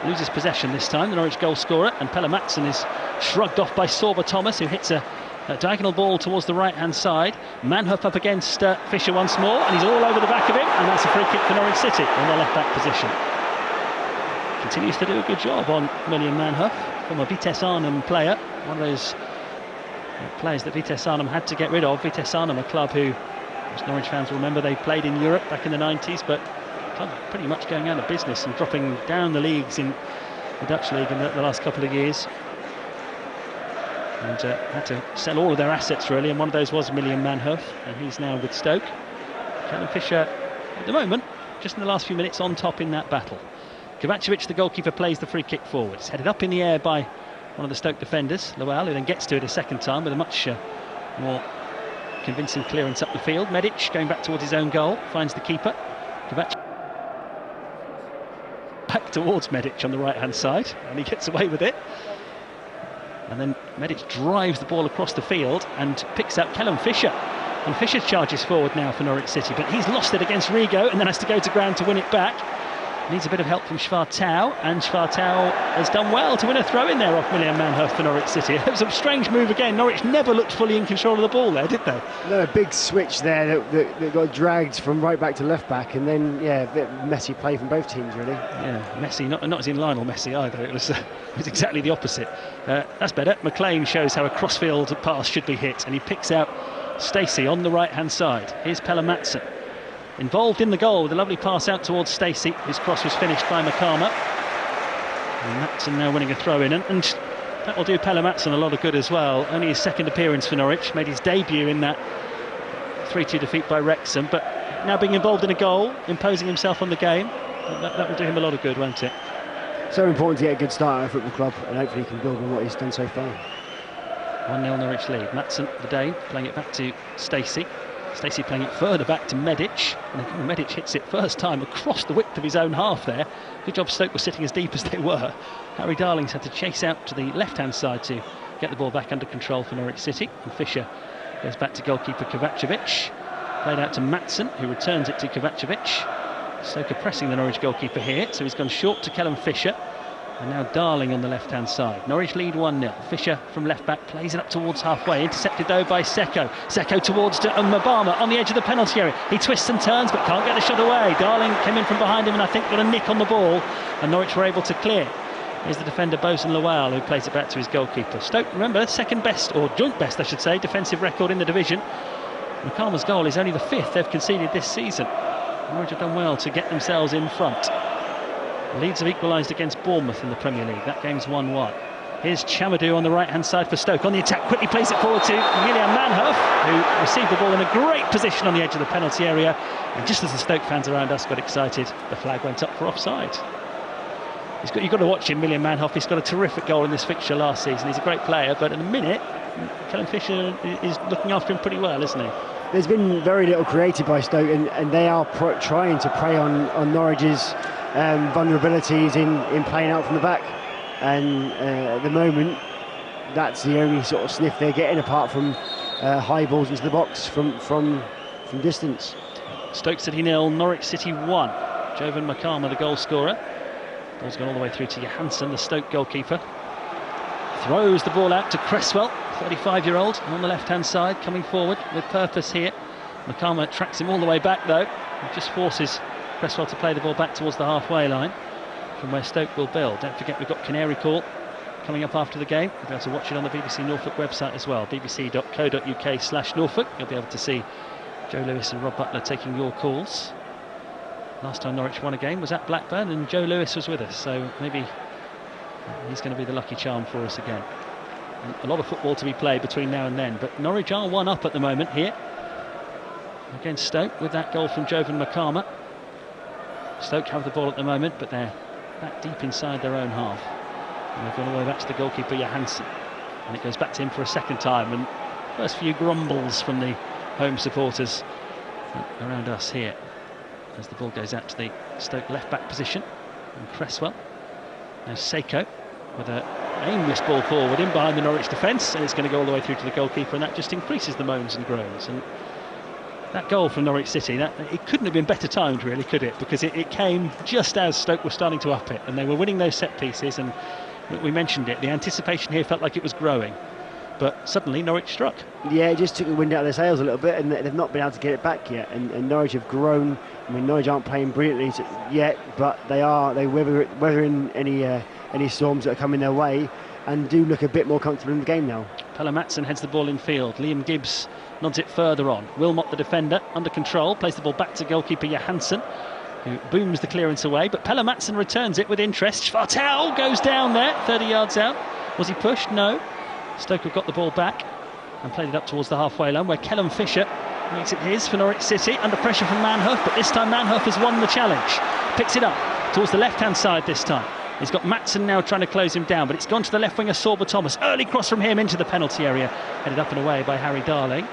loses possession this time, the Norwich goal scorer, and Pelle Madsen is shrugged off by Sorba Thomas, who hits a diagonal ball towards the right-hand side. Manhoef up against Fisher once more, and he's all over the back of him, and that's a free kick for Norwich City in their left-back position. Continues to do a good job on William Manhoef, from a Vitesse Arnhem player, one of those players that Vitesse Arnhem had to get rid of. Vitesse Arnhem, a club who, as Norwich fans will remember, they played in Europe back in the 90s, but club pretty much going out of business and dropping down the leagues in the Dutch league in the last couple of years. And had to sell all of their assets really, and one of those was William Manhoef, and he's now with Stoke. Callum Fisher, at the moment, just in the last few minutes, on top in that battle. Kovacevic, the goalkeeper, plays the free kick forward. It's headed up in the air by one of the Stoke defenders, Lowell, who then gets to it a second time with a much more convincing clearance up the field. Medic going back towards his own goal, finds the keeper. Kovacevic back towards Medic on the right-hand side, and he gets away with it. And then Medic drives the ball across the field and picks out Callum Fisher. And Fisher charges forward now for Norwich City, but he's lost it against Rigo and then has to go to ground to win it back. Needs a bit of help from Schwartau, and Schwartau has done well to win a throw in there off William Manhoef for Norwich City. It was a strange move again. Norwich never looked fully in control of the ball there, did they? No, a big switch there that got dragged from right back to left back, and then yeah, a bit messy play from both teams really. Yeah, messy, not as in Lionel Messi either. It was exactly the opposite. That's better. McLean shows how a crossfield pass should be hit, and he picks out Stacey on the right hand side. Here's Pelle Madsen, involved in the goal with a lovely pass out towards Stacey. His cross was finished by Makama. And Madsen now winning a throw-in, and that will do Pelle Madsen a lot of good as well. Only his second appearance for Norwich, made his debut in that 3-2 defeat by Wrexham, but now being involved in a goal, imposing himself on the game, that will do him a lot of good, won't it? So important to get a good start at a football club, and hopefully he can build on what he's done so far. 1-0 Norwich lead. Madsen, the Dane, playing it back to Stacey. Stacey playing it further back to Medic, and Medic hits it first time across the width of his own half there. Good job Stoke was sitting as deep as they were. Harry Darling's had to chase out to the left-hand side to get the ball back under control for Norwich City, and Fisher goes back to goalkeeper Kovacevic. Played out to Madsen, who returns it to Kovacevic. Stoke are pressing the Norwich goalkeeper here, so he's gone short to Callum Fisher. And now Darling on the left-hand side. Norwich lead 1-0. Fisher from left-back plays it up towards halfway. Intercepted though by Seko. Seko towards Mbama on the edge of the penalty area. He twists and turns but can't get the shot away. Darling came in from behind him and I think got a nick on the ball. And Norwich were able to clear. Here's the defender Bosun Lowell, who plays it back to his goalkeeper. Stoke, remember, second best, or joint best I should say, defensive record in the division. Makama's goal is only the 5th they've conceded this season. Norwich have done well to get themselves in front. Leeds have equalised against Bournemouth in the Premier League. That game's 1-1. Here's Chamadou on the right-hand side for Stoke. On the attack, quickly plays it forward to William Manhoef, who received the ball in a great position on the edge of the penalty area. And just as the Stoke fans around us got excited, the flag went up for offside. You've got to watch him, William Manhoef. He's got a terrific goal in this fixture last season. He's a great player, but in a minute, Callum Fisher is looking after him pretty well, isn't he? There's been very little created by Stoke, and they are trying to prey on Norwich's vulnerabilities in playing out from the back, and at the moment that's the only sort of sniff they're getting, apart from high balls into the box from distance. Stoke City 0, Norwich City 1. Jovan Makama the goal scorer. Ball's gone all the way through to Johansson, the Stoke goalkeeper. Throws the ball out to Cresswell, 35-year-old, on the left-hand side, coming forward with purpose here. Makama tracks him all the way back though, and just forces Cresswell to play the ball back towards the halfway line, from where Stoke will build. Don't forget we've got Canary Call coming up after the game. You'll be able to watch it on the BBC Norfolk website as well, bbc.co.uk/Norfolk. You'll be able to see Joe Lewis and Rob Butler taking your calls. Last time Norwich won a game was at Blackburn, and Joe Lewis was with us, so maybe he's going to be the lucky charm for us again. And a lot of football to be played between now and then, but Norwich are 1 up at the moment here against Stoke with that goal from Jovan Makama. Stoke have the ball at the moment, but they're back deep inside their own half, and they've gone all the way back to the goalkeeper Johansson, and it goes back to him for a second time. And first few grumbles from the home supporters around us here as the ball goes out to the Stoke left back position, and Cresswell. Now Seiko with an aimless ball forward in behind the Norwich defence, and it's going to go all the way through to the goalkeeper, and that just increases the moans and groans. And that goal from Norwich City, it couldn't have been better timed really, could it? Because it came just as Stoke were starting to up it, and they were winning those set pieces, and we mentioned it, the anticipation here felt like it was growing, but suddenly Norwich struck. Yeah, it just took the wind out of their sails a little bit, and they've not been able to get it back yet, and Norwich have grown. I mean, Norwich aren't playing brilliantly yet, but they weathering any storms that are coming their way, and do look a bit more comfortable in the game now. Pelle Madsen heads the ball in field. Liam Gibbs nods it further on. Wilmot, the defender, under control, plays the ball back to goalkeeper Johansson, who booms the clearance away, but Pelle Madsen returns it with interest. Schwartau goes down there, 30 yards out. Was he pushed? No. Stoke have got the ball back and played it up towards the halfway line, where Callum Fisher makes it his for Norwich City, under pressure from Manhoef, but this time Manhoef has won the challenge. Picks it up towards the left-hand side this time. He's got Madsen now trying to close him down, but it's gone to the left winger Sorba Thomas. Early cross from him into the penalty area, headed up and away by Harry Darling.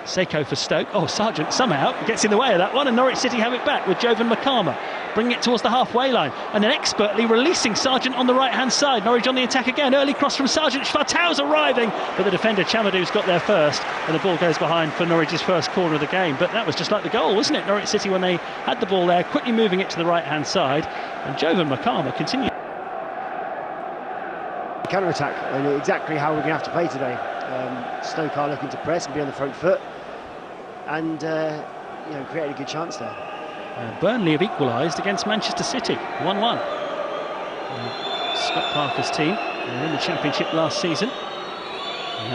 Seiko for Stoke. Oh, Sargent somehow gets in the way of that one, and Norwich City have it back with Jovan Makama bringing it towards the halfway line, and then expertly releasing Sargent on the right-hand side. Norwich on the attack again. Early cross from Sargent. Schwartau's arriving, but the defender Chamadou's got there first, and the ball goes behind for Norwich's first corner of the game. But that was just like the goal, wasn't it? Norwich City, when they had the ball there, quickly moving it to the right-hand side, and Jovan Makama continued. Counter-attack, and exactly how we're going to have to play today. Stoke are looking to press and be on the front foot, and create a good chance there. Burnley have equalised against Manchester City, 1-1. Scott Parker's team were in the Championship last season.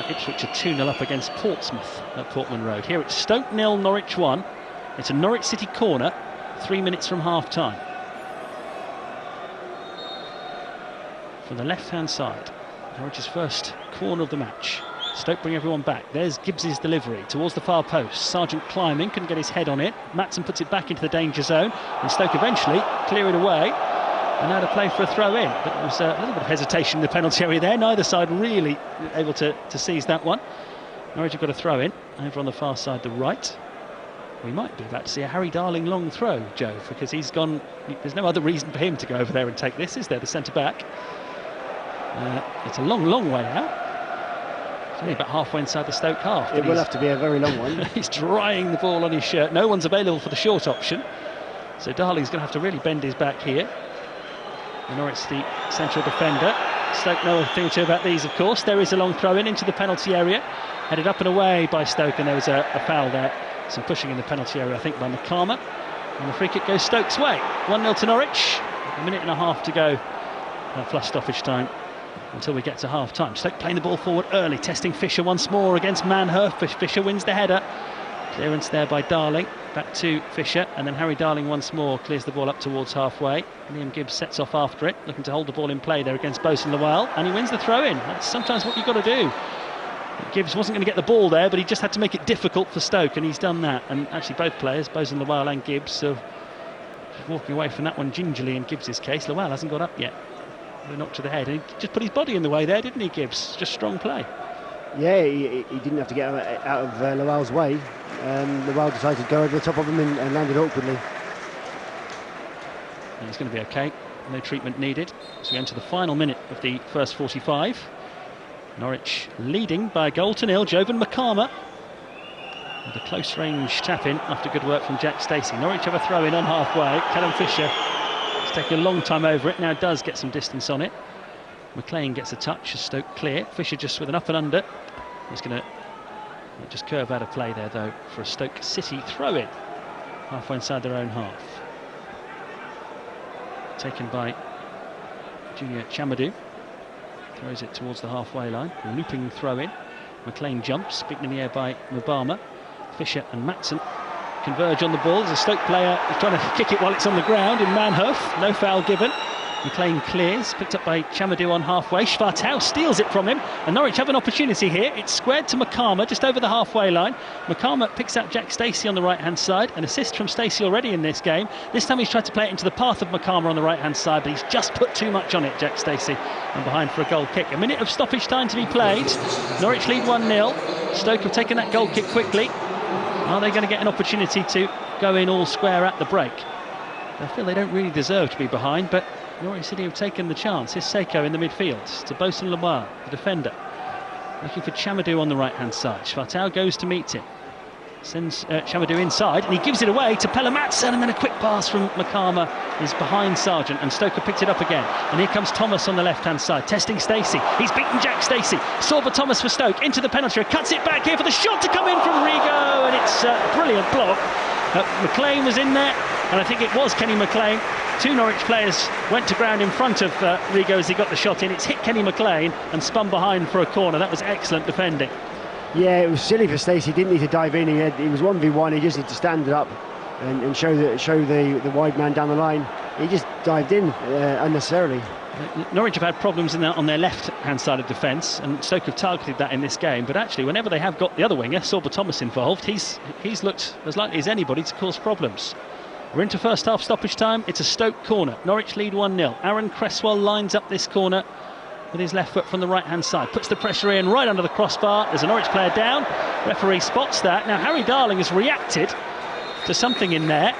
Ipswich are 2-0 up against Portsmouth at Portman Road. Here it's Stoke 0, Norwich 1. It's a Norwich City corner, 3 minutes from half-time. From the left-hand side, Norwich's first corner of the match. Stoke bring everyone back. There's Gibbs's delivery towards the far post. Sargent climbing, couldn't get his head on it. Madsen puts it back into the danger zone, and Stoke eventually clear it away. And now to play for a throw-in. But there was a little bit of hesitation in the penalty area there. Neither side really able to seize that one. Norwich have got a throw-in over on the far side, the right. We might be about to see a Harry Darling long throw, Joe, because he's gone. There's no other reason for him to go over there and take this, is there? The centre-back. It's a long way out. It's only about halfway inside the Stoke half. It will have to be a very long one. He's drying the ball on his shirt. No one's available for the short option, so Darling's going to have to really bend his back here. And Norwich, the central defender. Stoke know a thing or two about these, of course. There is a long throw in into the penalty area, headed up and away by Stoke, and there was a foul there. Some pushing in the penalty area, I think, by Makama. And the free kick goes Stoke's way. 1-0 to Norwich. A minute and a half to go. Flush stoppage time until we get to half-time. Stoke playing the ball forward early, testing Fisher once more against Manhoef. Fisher wins the header. Clearance there by Darling. Back to Fisher, and then Harry Darling once more clears the ball up towards halfway. Liam Gibbs sets off after it, looking to hold the ball in play there against Bosen-Lawal, and he wins the throw-in. That's sometimes what you've got to do. Gibbs wasn't going to get the ball there, but he just had to make it difficult for Stoke, and he's done that. And actually both players, Bosen-Lawal and Gibbs, are walking away from that one gingerly in Gibbs' case. Lawal hasn't got up yet. A knock to the head, and he just put his body in the way there, didn't he, Gibbs? Just strong play. Yeah, he didn't have to get out of Lawal's way. Lawal decided to go over the top of him and landed awkwardly. And he's going to be okay. No treatment needed. So we enter the final minute of the first 45. Norwich leading by a goal to nil. Jovan Makama with a close-range tap-in after good work from Jack Stacey. Norwich have a throw-in on halfway. Callum Fisher is taking a long time over it, now does get some distance on it. McLean gets a touch as Stoke clear. Fisher just with an up and under. He's going to just curve out of play there though for a Stoke City throw-in. Halfway inside their own half. Taken by Junior Chamadou. Throws it towards the halfway line. A looping throw-in. McLean jumps, beaten in the air by Mbama. Fisher and Matson converge on the ball. There's a Stoke player who's trying to kick it while it's on the ground in Manhoef. No foul given. McLean clears, picked up by Chamadou on halfway. Schwartau steals it from him, and Norwich have an opportunity here. It's squared to Makama just over the halfway line. Makama picks out Jack Stacey on the right hand side. An assist from Stacey already in this game. This time he's tried to play it into the path of Makama on the right hand side, but he's just put too much on it, Jack Stacey, and behind for a goal kick. A minute of stoppage time to be played. Norwich lead 1-0. Stoke have taken that goal kick quickly. Are they going to get an opportunity to go in all square at the break? I feel they don't really deserve to be behind, but Norwich City have taken the chance. Here's Seiko in the midfield to Bosun Lamar, the defender. Looking for Chamadou on the right-hand side. Schwartau goes to meet him. Sends Chamadou inside, and he gives it away to Pelle Madsen, and then a quick pass from Makama is behind Sargent, and Stoker picked it up again. And here comes Thomas on the left-hand side, testing Stacey. He's beaten Jack Stacey. Sorba Thomas for Stoke, into the penalty area, cuts it back here for the shot to come in from Rigo, and it's a brilliant block. McLean was in there, and I think it was Kenny McLean. Two Norwich players went to ground in front of Rigo as he got the shot in. It's hit Kenny McLean and spun behind for a corner. That was excellent defending. Yeah, it was silly for Stacey. He didn't need to dive in. He was 1v1. He just needed to stand it up and show the wide man down the line. He just dived in unnecessarily. Norwich have had problems on their left-hand side of defence, and Stoke have targeted that in this game. But actually, whenever they have got the other winger, Sorba Thomas, involved, he's looked as likely as anybody to cause problems. We're into first half stoppage time. It's a Stoke corner. Norwich lead 1-0. Aaron Cresswell lines up this corner with his left foot from the right-hand side. Puts the pressure in right under the crossbar. There's a Norwich player down. Referee spots that. Now Harry Darling has reacted to something in there,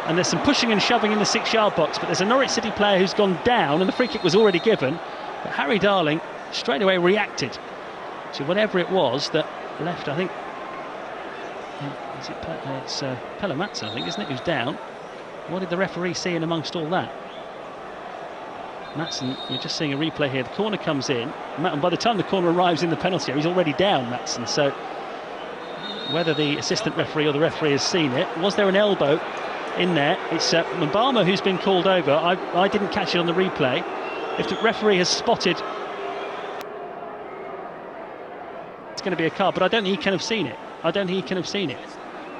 and there's some pushing and shoving in the 6-yard box, but there's a Norwich City player who's gone down, and the free kick was already given. But Harry Darling straight away reacted to whatever it was that left, I think. It's Pelle Madsen, I think, isn't it, who's down. What did the referee see in amongst all that? Madsen, we're just seeing a replay here. The corner comes in, and by the time the corner arrives in the penalty area, he's already down, Madsen. So whether the assistant referee or the referee has seen it, was there an elbow in there? It's Mbama who's been called over. I didn't catch it on the replay. If the referee has spotted, it's going to be a card, but I don't think he can have seen it. I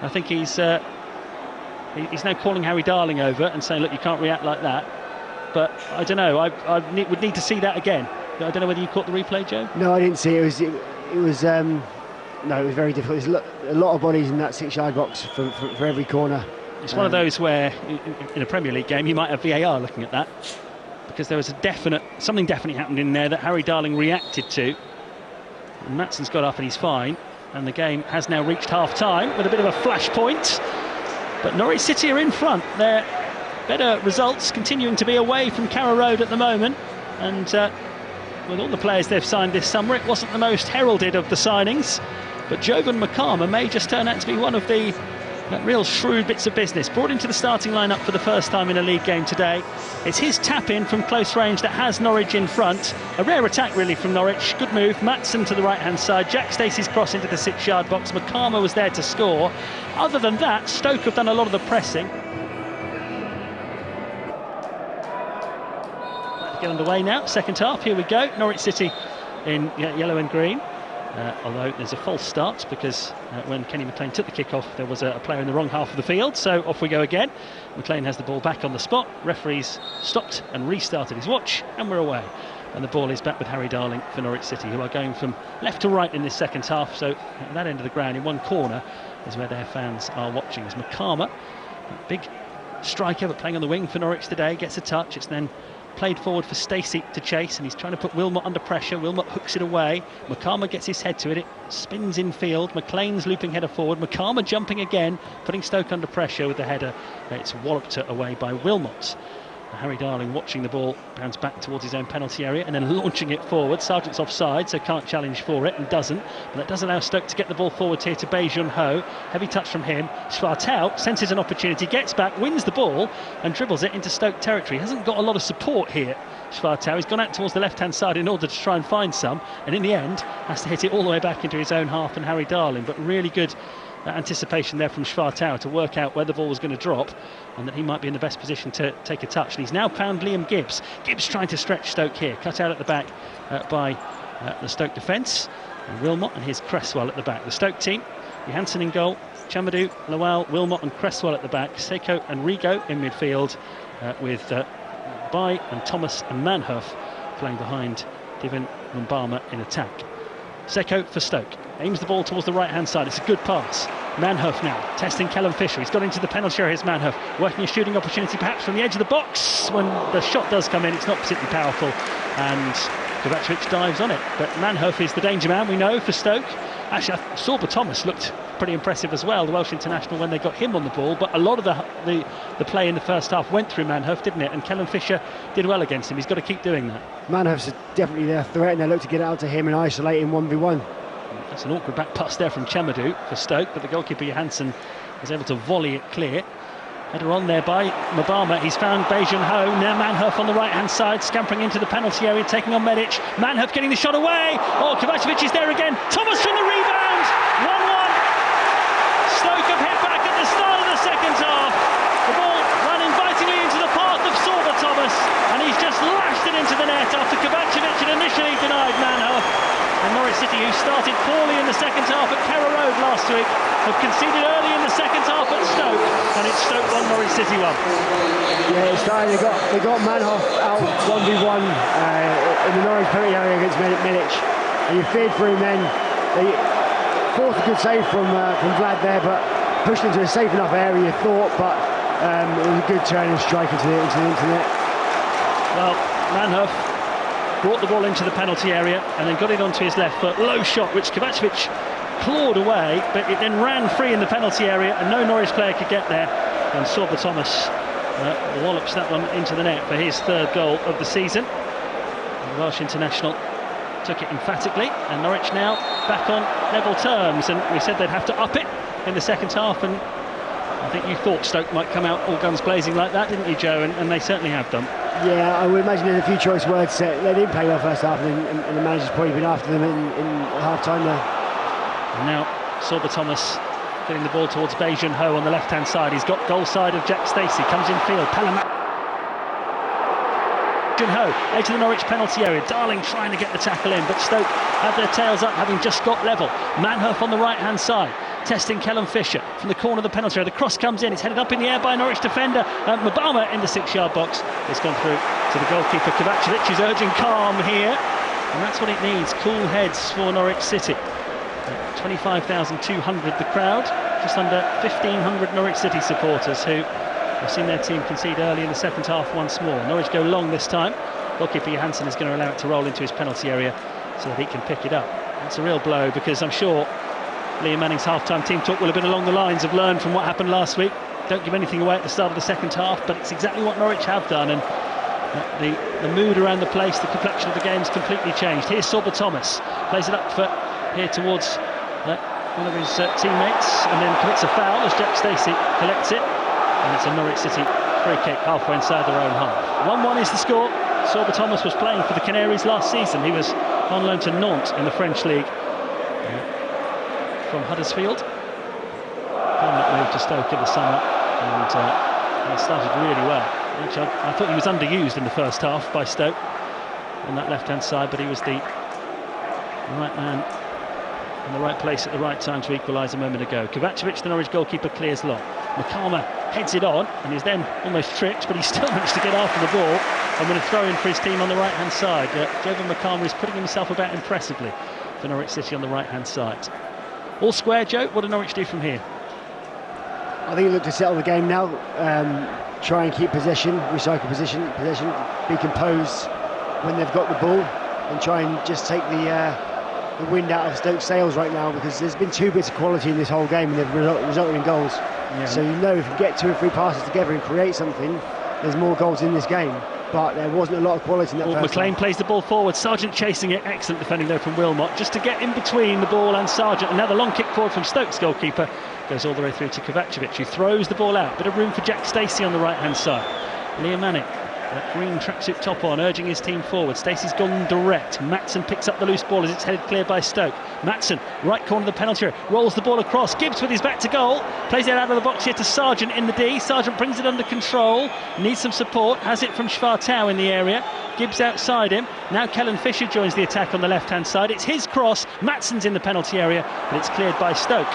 think he's now calling Harry Darling over and saying, look, you can't react like that. But I don't know, I would need to see that again. I don't know whether you caught the replay, Joe? No, I didn't see it. It was very difficult. There's a lot of bodies in that 6-yard box for every corner. It's one of those where in a Premier League game you might have VAR looking at that, because there was something definitely happened in there that Harry Darling reacted to. And Madsen's got up and he's fine. And the game has now reached half-time with a bit of a flashpoint. But Norwich City are in front. Their better results continuing to be away from Carrow Road at the moment. And with all the players they've signed this summer, it wasn't the most heralded of the signings. But Jovan Makama may just turn out to be one of the real shrewd bits of business. Brought into the starting lineup for the first time in a league game today. It's his tap-in from close range that has Norwich in front. A rare attack really from Norwich. Good move. Madsen to the right-hand side. Jack Stacey's cross into the 6-yard box. Makama was there to score. Other than that, Stoke have done a lot of the pressing. Get underway now. Second half. Here we go. Norwich City in yellow and green. Although there's a false start, because when Kenny McLean took the kick-off, there was a player in the wrong half of the field. So off we go again. McLean has the ball back on the spot. Referee's stopped and restarted his watch, and we're away. And the ball is back with Harry Darling for Norwich City, who are going from left to right in this second half. So at that end of the ground, in one corner, is where their fans are watching. As Makama, big striker, but playing on the wing for Norwich today, gets a touch. It's then played forward for Stacey to chase, and he's trying to put Wilmot under pressure. Wilmot hooks it away. Makama gets his head to it. It spins in field. McLean's looping header forward. Makama jumping again, putting Stoke under pressure with the header. It's walloped away by Wilmot. Harry Darling watching the ball bounce back towards his own penalty area and then launching it forward. Sargent's offside, so can't challenge for it and doesn't. But that does allow Stoke to get the ball forward here to Bae-Jun-ho. Heavy touch from him. Schwartau senses an opportunity, gets back, wins the ball and dribbles it into Stoke territory. Hasn't got a lot of support here, Schwartau. He's gone out towards the left-hand side in order to try and find some, and in the end has to hit it all the way back into his own half and Harry Darling. But really good anticipation there from Schwartau to work out where the ball was going to drop and that he might be in the best position to take a touch. And he's now found Liam Gibbs. Gibbs trying to stretch Stoke here, cut out at the back by the Stoke defence. And Wilmot and his Cresswell at the back. The Stoke team, Johansson in goal, Chamadou, Lowell, Wilmot and Cresswell at the back, Seiko and Rigo in midfield, with Bai and Thomas and Manhoef playing behind Divin Mumbama in attack. Seiko for Stoke, aims the ball towards the right hand side. It's a good pass. Manhoef now testing Callum Fisher. He's got into the penalty area. Here's Manhoef working a shooting opportunity perhaps from the edge of the box. When the shot does come in, it's not particularly powerful and Kovacevic dives on it. But Manhoef is the danger man, we know, for Stoke. Actually, Sorba Thomas looked pretty impressive as well, the Welsh international, when they got him on the ball. But a lot of the play in the first half went through Manhoef, didn't it? And Callum Fisher did well against him. He's got to keep doing that. Manhoef's definitely their threat, and they look to get out to him and isolate him 1v1. That's an awkward back pass there from Chamadou for Stoke, but the goalkeeper Johansson was able to volley it clear. Header on there by Mabama. He's found Bae-Jun-ho. Now Manhoef on the right-hand side, scampering into the penalty area, taking on Medic. Manhoef getting the shot away. Oh, Kovacevic is there again. Thomas from the rebound. 1-1. Stoke have hit back at the start of the second half. The ball ran invitingly into the path of Sorba Thomas, and he's just lashed it into the net after Kovacevic had initially denied Manhoef. And Norwich City, who started poorly in the second half at Carrow Road last week, have conceded early in the second half at Stoke, and it's Stoke 1, Norwich City 1. Yeah, it's starting. They got Manhoef out 1v1 in the Norwich penalty area against Medic, and you feared for him then. They forced a good save from Vlad there, but pushed into a safe enough area, you thought, but it was a good turn and strike into the internet. Well, Manhoef brought the ball into the penalty area and then got it onto his left foot. Low shot, which Kovacevic clawed away, but it then ran free in the penalty area and no Norwich player could get there. And Sorba Thomas wallops that one into the net for his third goal of the season. The Welsh international took it emphatically, and Norwich now back on level terms. And we said they'd have to up it in the second half, and I think you thought Stoke might come out all guns blazing like that, didn't you, Joe? And they certainly have done. Yeah, I would imagine there's a few choice words set. They didn't play well first half, and the manager's probably been after them in half-time there. And now Sorba Thomas getting the ball towards Bae-Jun-ho on the left-hand side. He's got goal side of Jack Stacey, comes in field. Jun-ho, edge of the Norwich penalty area. Darling trying to get the tackle in, but Stoke have their tails up, having just got level. Manhoef on the right-hand side, testing Callum Fisher from the corner of the penalty area. The cross comes in, it's headed up in the air by Norwich defender Mabama in the 6-yard box. It's gone through to the goalkeeper Kovacevic, who's urging calm here, and that's what it needs, cool heads for Norwich City. 25,200 the crowd, just under 1,500 Norwich City supporters who have seen their team concede early in the second half once more. Norwich go long this time. Goalkeeper Johansson is going to allow it to roll into his penalty area so that he can pick it up. That's a real blow, because I'm sure Liam Manning's half-time team talk will have been along the lines of learn from what happened last week. Don't give anything away at the start of the second half, but it's exactly what Norwich have done, and the mood around the place, the complexion of the game has completely changed. Here's Sorba Thomas, plays it up for here towards one of his teammates, and then commits a foul as Jack Stacey collects it, and it's a Norwich City free kick halfway inside their own half. 1-1 is the score. Sorba Thomas was playing for the Canaries last season. He was on loan to Nantes in the French league from Huddersfield. Permanent move to Stoke in the summer, and he started really well. Actually, I thought he was underused in the first half by Stoke on that left-hand side, but he was the right man in the right place at the right time to equalise a moment ago. Kovacevic, the Norwich goalkeeper, clears long. Makama heads it on and is then almost tricked, but he still managed to get after the ball. I'm going to throw in for his team on the right-hand side. Jovan Makama is putting himself about impressively for Norwich City on the right-hand side. All square, Joe. What do Norwich do from here? I think you look to settle the game now. Try and keep possession, recycle possession, be composed when they've got the ball, and try and just take the wind out of Stoke's sails right now, because there's been two bits of quality in this whole game and they've resulted in goals. Yeah. So you know, if you get 2 or 3 passes together and create something, there's more goals in this game, but there wasn't a lot of quality in that first McLean half. plays the ball forward, Sargent chasing it, excellent defending though from Wilmot, just to get in between the ball and Sargent, and now the long kick forward from Stoke's goalkeeper goes all the way through to Kovacevic, who throws the ball out. Bit of room for Jack Stacey on the right hand side. Liam Manning, that green tracksuit top on, urging his team forward. Stacey's gone direct. Matson picks up the loose ball as it's headed clear by Stoke. Matson, right corner of the penalty area, rolls the ball across. Gibbs with his back to goal, plays it out of the box here to Sargent in the D. Sargent brings it under control, needs some support, has it from Schwartau in the area. Gibbs outside him. Now Kellen Fisher joins the attack on the left hand side. It's his cross. Matson's in the penalty area, but it's cleared by Stoke.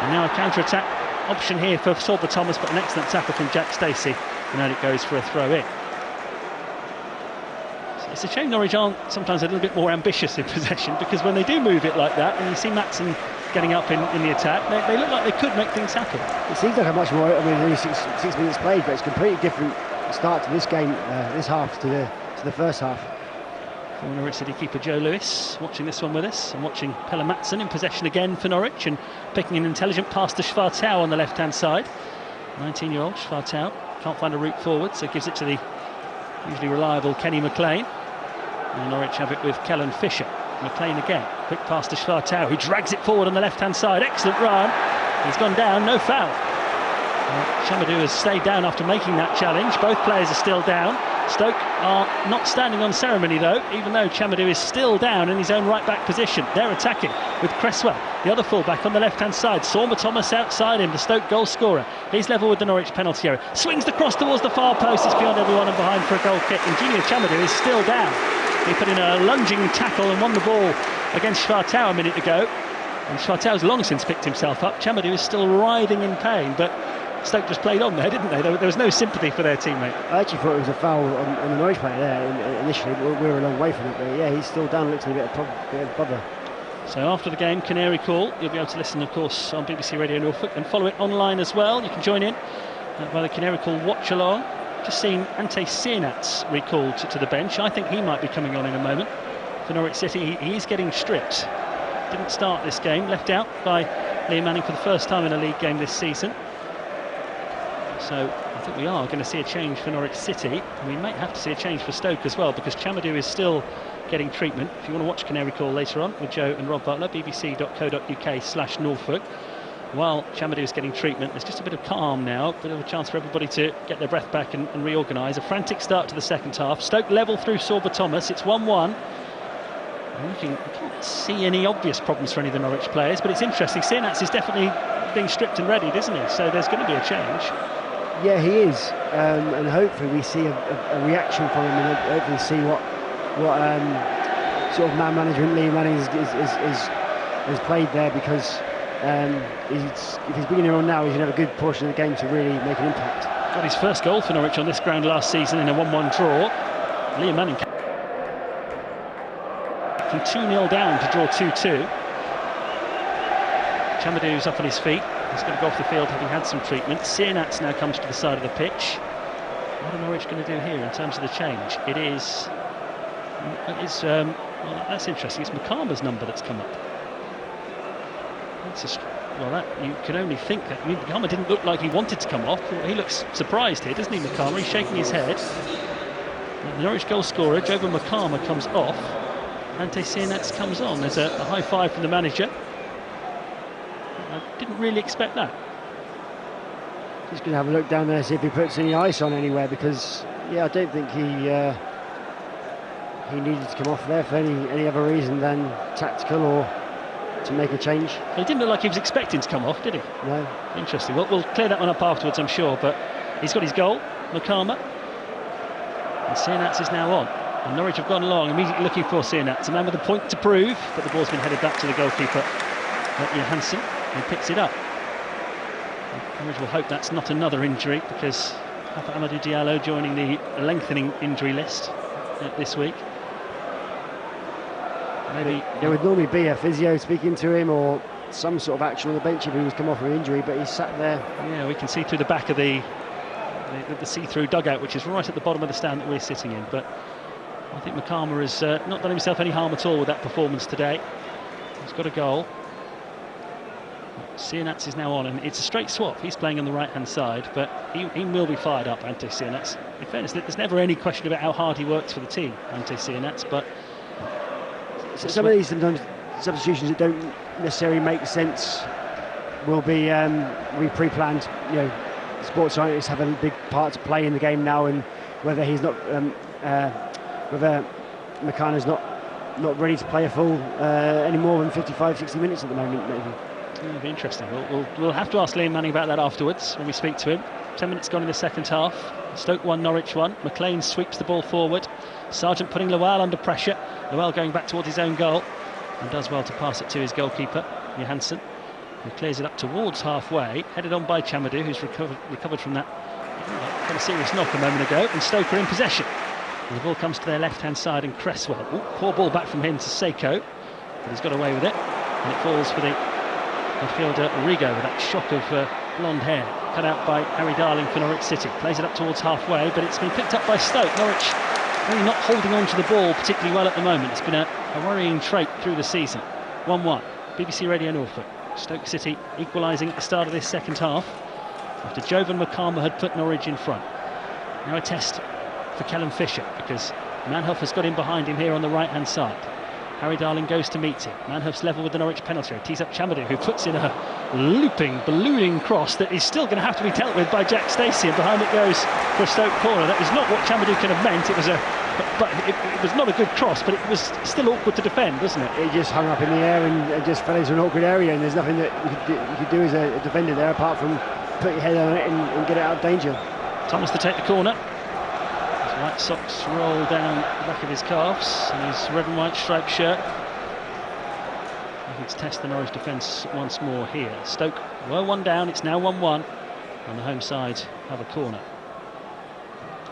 And now a counter-attack option here for Sorba Thomas, but an excellent tackle from Jack Stacey, and out it goes for a throw-in. It's a shame Norwich aren't sometimes a little bit more ambitious in possession, because when they do move it like that, and you see Matson getting up in the attack, they look like they could make things happen. It seems like a much more, I mean, only six minutes played, but it's a completely different start to this game, this half, to the first half. Former Norwich City keeper Joe Lewis watching this one with us, and watching Pelle Matson in possession again for Norwich, and picking an intelligent pass to Schwartau on the left-hand side. 19-year-old Schwartau can't find a route forward, so gives it to the usually reliable Kenny McLean. And Norwich have it with Kellen Fisher. McLean again, quick pass to Schwartau, who drags it forward on the left-hand side. Excellent run. He's gone down, no foul. Chamadou has stayed down after making that challenge. Both players are still down. Stoke are not standing on ceremony though, even though Chamadou is still down in his own right-back position. They're attacking with Cresswell, the other full-back, on the left-hand side. Sorba Thomas outside him, the Stoke goal scorer. He's level with the Norwich penalty area. Swings the cross towards the far post. It's beyond everyone and behind for a goal kick. And Junior Chamadou is still down. He put in a lunging tackle and won the ball against Schwartau a minute ago. And Schwartau's long since picked himself up. Chamadou is still writhing in pain, but Stoke just played on there, didn't they? There was no sympathy for their teammate. I actually thought it was a foul on the Norwich player there initially. We were a long way from it, but yeah, he's still down. Looks a bit of bother. So after the game, Canary Call, you'll be able to listen, of course, on BBC Radio Norfolk, and follow it online as well. You can join in by the Canary Call watch along. Just seen Ante Sienats recalled to the bench. I think he might be coming on in a moment for Norwich City. He's getting stripped. Didn't start this game, left out by Liam Manning for the first time in a league game this season. So I think we are going to see a change for Norwich City, and we might have to see a change for Stoke as well, because Chamadou is still getting treatment. If you want to watch Canary Call later on with Joe and Rob Butler, bbc.co.uk/Norfolk. While Chamadou is getting treatment, there's just a bit of calm now, a bit of a chance for everybody to get their breath back and reorganise. A frantic start to the second half. Stoke level through Sorba Thomas. It's 1-1. I can't see any obvious problems for any of the Norwich players, but it's interesting. Sienats is definitely being stripped and readied, isn't he? So there's going to be a change. Yeah, he is, and hopefully we see a reaction from him, and hopefully see what sort of man management Liam Manning has played there, because if he's beginning on now, he's going to have a good portion of the game to really make an impact. Got his first goal for Norwich on this ground last season in a 1-1 draw. Liam Manning from 2-0 down to draw 2-2. Chamadou's up on his feet. He's going to go off the field having had some treatment. Sienats now comes to the side of the pitch. What are Norwich going to do here in terms of the change? Well, that's interesting. It's Makama's number that's come up. You can only think that. I mean, Makama didn't look like he wanted to come off. He looks surprised here, doesn't he, Makama? He's shaking his head. The Norwich goal scorer, Jobo Makama, comes off. Ante Sienats comes on. There's a high five from the manager. I didn't really expect that. Just going to have a look down there, see if he puts any ice on anywhere, because I don't think he needed to come off there for any other reason than tactical or to make a change. He didn't look like he was expecting to come off, did he? No. Interesting. We'll clear that one up afterwards, I'm sure, but he's got his goal, Makama, and Sienats is now on. And Norwich have gone along, immediately looking for Sienats, a man with a point to prove, but the ball's been headed back to the goalkeeper, Johansson, who picks it up. Norwich will hope that's not another injury, because Papa Amadou Diallo joining the lengthening injury list this week. Maybe there would normally be a physio speaking to him, or some sort of action on the bench if he was come off an injury, but he's sat there. Yeah, we can see through the back of the see-through dugout, which is right at the bottom of the stand that we're sitting in. But I think Makama has not done himself any harm at all with that performance today. He's got a goal. Sienats is now on, and it's a straight swap. He's playing on the right-hand side, but he will be fired up, Ante Sienats. In fairness, there's never any question about how hard he works for the team, Ante Sienats, but... Some of these sometimes substitutions that don't necessarily make sense will be pre-planned. You know, sports scientists have a big part to play in the game now, and whether he's not, whether Makana's not ready to play a full any more than 55-60 minutes at the moment, maybe. It'll be interesting. We'll have to ask Liam Manning about that afterwards when we speak to him. 10 minutes gone in the second half. Stoke 1, Norwich 1. McLean sweeps the ball forward. Sargent putting Lowell under pressure. Lowell going back towards his own goal and does well to pass it to his goalkeeper, Johansson, who clears it up towards halfway, headed on by Chamadou, who's recovered from that kind of serious knock a moment ago, and Stoke are in possession. And the ball comes to their left-hand side, and Cresswell, poor ball back from him to Seiko, but he's got away with it, and it falls for the midfielder Origo with that shock of blonde hair, cut out by Harry Darling for Norwich City. Plays it up towards halfway, but it's been picked up by Stoke. Norwich really not holding on to the ball particularly well at the moment. It's been a worrying trait through the season. 1-1, BBC Radio Norfolk. Stoke City equalising at the start of this second half after Jovan Makama had put Norwich in front. Now a test for Callum Fisher, because Manhoef has got in behind him here on the right-hand side. Harry Darling goes to meet him. Manhoef's level with the Norwich penalty. Tees up Chamadou, who puts in a looping, ballooning cross that is still going to have to be dealt with by Jack Stacey, and behind it goes for a Stoke corner. That is not what Chamadou could have meant. It was not a good cross, but it was still awkward to defend, wasn't it? It just hung up in the air and just fell into an awkward area, and there's nothing that you could do as a defender there apart from put your head on it and get it out of danger. Thomas to take the corner. His white socks roll down the back of his calves and his red and white striped shirt. Let's test the Norwich defence once more here. Stoke were 1 down, it's now 1-1 on the home side of a corner.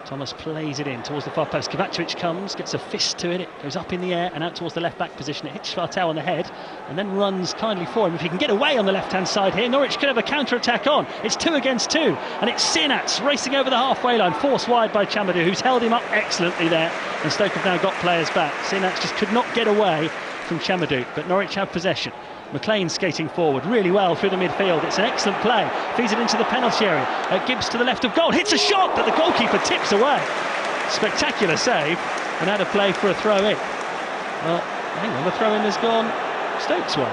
Thomas plays it in towards the far post. Kovacevic comes, gets a fist to it, it goes up in the air and out towards the left back position. It hits Schwartau on the head and then runs kindly for him. If he can get away on the left hand side here, Norwich could have a counter attack on. It's 2 against 2, and it's Sienats racing over the halfway line, forced wide by Chamadou, who's held him up excellently there, and Stoke have now got players back. Sienats just could not get away from Chamadou, but Norwich have possession. McLean skating forward really well through the midfield. It's an excellent play. Feeds it into the penalty area. Gibbs to the left of goal. Hits a shot that the goalkeeper tips away. Spectacular save. And out of play for a throw-in. Well, hang on, the throw-in has gone Stoke's way.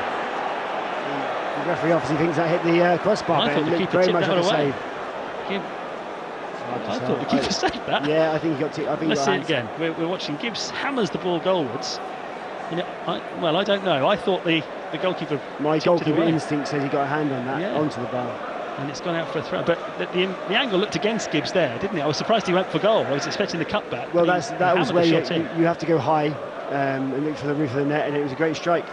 The referee obviously thinks that hit the crossbar. I thought the keeper tipped that away. I thought the keeper saved that. Yeah, I think he got tipped. Let's see it again. We're watching. Gibbs hammers the ball goalwards. You know, I don't know. I thought the goalkeeper. My goalkeeper instinct says he got a hand on that onto the bar, and it's gone out for a throw. But the angle looked against Gibbs there, didn't it? I was surprised he went for goal. I was expecting the cutback. Well, that was where you have to go high and look for the roof of the net, and it was a great strike.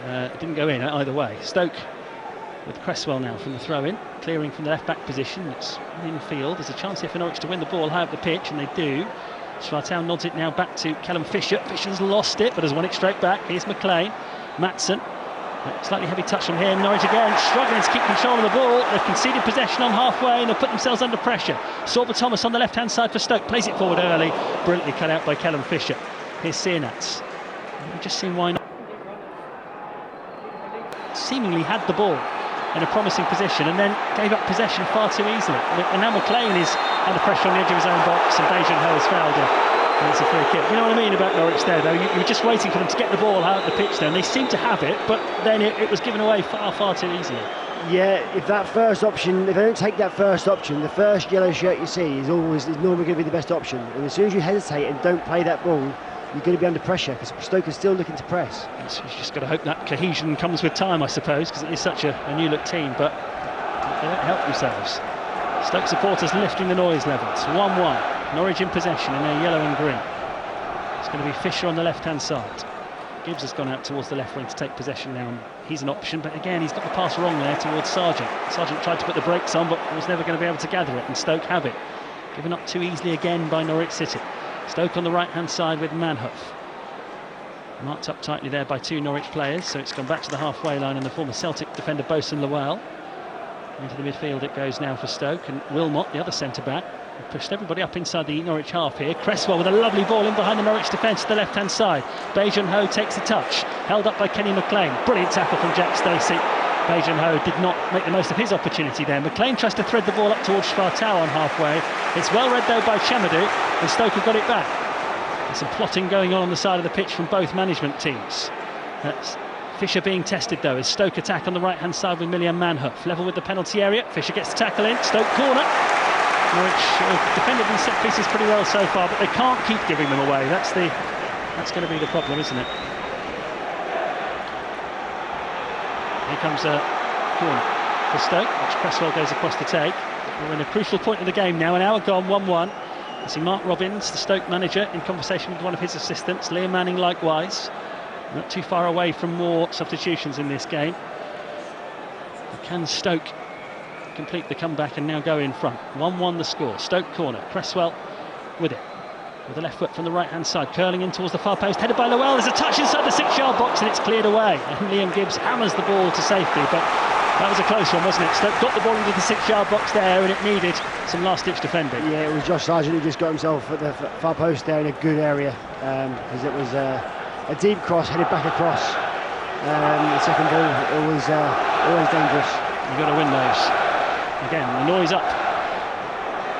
It didn't go in either way. Stoke with Cresswell now from the throw-in, clearing from the left-back position. It's infield. There's a chance here for Norwich to win the ball high up the pitch, and they do. Schwartau nods it now back to Callum Fisher. Fisher's lost it, but has won it straight back. Here's McLean. Maatsen. Slightly heavy touch from him. Norwich again struggling to keep control of the ball. They've conceded possession on halfway and they've put themselves under pressure. Sorba Thomas on the left-hand side for Stoke. Plays it forward early. Brilliantly cut out by Callum Fisher. Here's Sienats. We've just seen why not. Seemingly had the ball in a promising position and then gave up possession far too easily. And now McLean is under pressure on the edge of his own box, and Dejan Ho has fouled him. And it's a free kick. You know what I mean about Norwich there, though? You were just waiting for them to get the ball out of the pitch there, and they seemed to have it, but then it was given away far too easily. Yeah, if that first option, if they don't take that first option, the first yellow shirt you see is normally going to be the best option. And as soon as you hesitate and don't play that ball, you're going to be under pressure because Stoke is still looking to press. So you've just got to hope that cohesion comes with time, I suppose, because it is such a new look team, but they don't help themselves. Stoke supporters lifting the noise levels. 1-1. Norwich in possession in their yellow and green. It's going to be Fisher on the left-hand side. Gibbs has gone out towards the left wing to take possession now. He's an option, but again, he's got the pass wrong there towards Sargent. Sargent tried to put the brakes on, but was never going to be able to gather it, and Stoke have it. Given up too easily again by Norwich City. Stoke on the right-hand side with Manhoef. Marked up tightly there by 2 Norwich players, so it's gone back to the halfway line, and the former Celtic defender Bosun Lowell. Into the midfield it goes now for Stoke, and Wilmot, the other centre-back, pushed everybody up inside the Norwich half here. Cresswell with a lovely ball in behind the Norwich defence to the left-hand side. Dejan Ho takes the touch, held up by Kenny McLean. Brilliant tackle from Jack Stacey, Ho did not make the most of his opportunity there. McLean tries to thread the ball up towards Spartau on halfway. It's well read though by Chamadou, and Stoke have got it back. There's some plotting going on the side of the pitch from both management teams. That's Fisher being tested though as Stoke attack on the right hand side with Milian Manhoef. Level with the penalty area. Fisher gets the tackle in. Stoke corner. Norwich have defended these set pieces pretty well so far, but they can't keep giving them away. That's going to be the problem, isn't it? Here comes a corner for Stoke, which Cresswell goes across to take. We're in a crucial point of the game now, an hour gone, 1-1. You see Mark Robbins, the Stoke manager, in conversation with one of his assistants. Liam Manning likewise. Not too far away from more substitutions in this game. But can Stoke complete the comeback and now go in front? 1-1 the score. Stoke corner. Cresswell with it. With the left foot from the right-hand side, curling in towards the far post, headed by Lowell. There's a touch inside the 6-yard box and it's cleared away. And Liam Gibbs hammers the ball to safety, but that was a close one, wasn't it? Stoke got the ball into the 6-yard box there and it needed some last-ditch defending. Yeah, it was Josh Sargent who just got himself at the far post there in a good area, because it was a deep cross headed back across. The second ball, it was always dangerous. You've got to win those. Again, the noise up.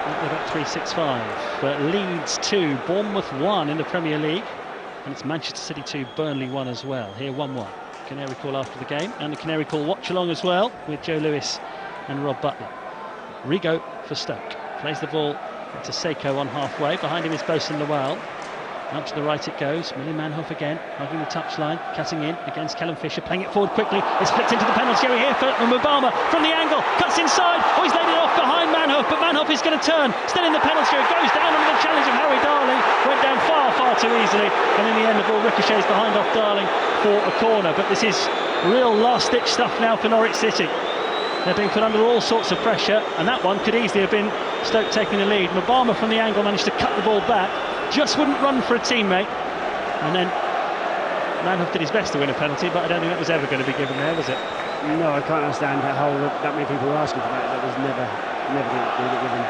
They've got 3-6-5, but Leeds 2, Bournemouth 1 in the Premier League, and it's Manchester City 2, Burnley 1 as well. Here 1-1. Canary call after the game, and the Canary call watch along as well with Joe Lewis and Rob Butler. Rigo for Stoke, plays the ball to Seiko on halfway, behind him is Bosun Lowell. Out to the right it goes, Milian Manhoef again, hugging the touchline, cutting in against Callum Fisher, playing it forward quickly, it's flicked into the penalty area here for Mbama from the angle, cuts inside, he's laid it off behind Manhoef, but Manhoef is going to turn, still in the penalty area, goes down under the challenge of Harry Darling, went down far too easily, and in the end the ball ricochets behind off Darling for a corner. But this is real last-ditch stuff now for Norwich City. They're being put under all sorts of pressure, and that one could easily have been Stoke taking the lead. Mbama from the angle managed to cut the ball back, just wouldn't run for a teammate, and then Manhoef did his best to win a penalty, but I don't think that was ever going to be given there, was it? No, I can't understand how that many people were asking for that. That was never going to be given.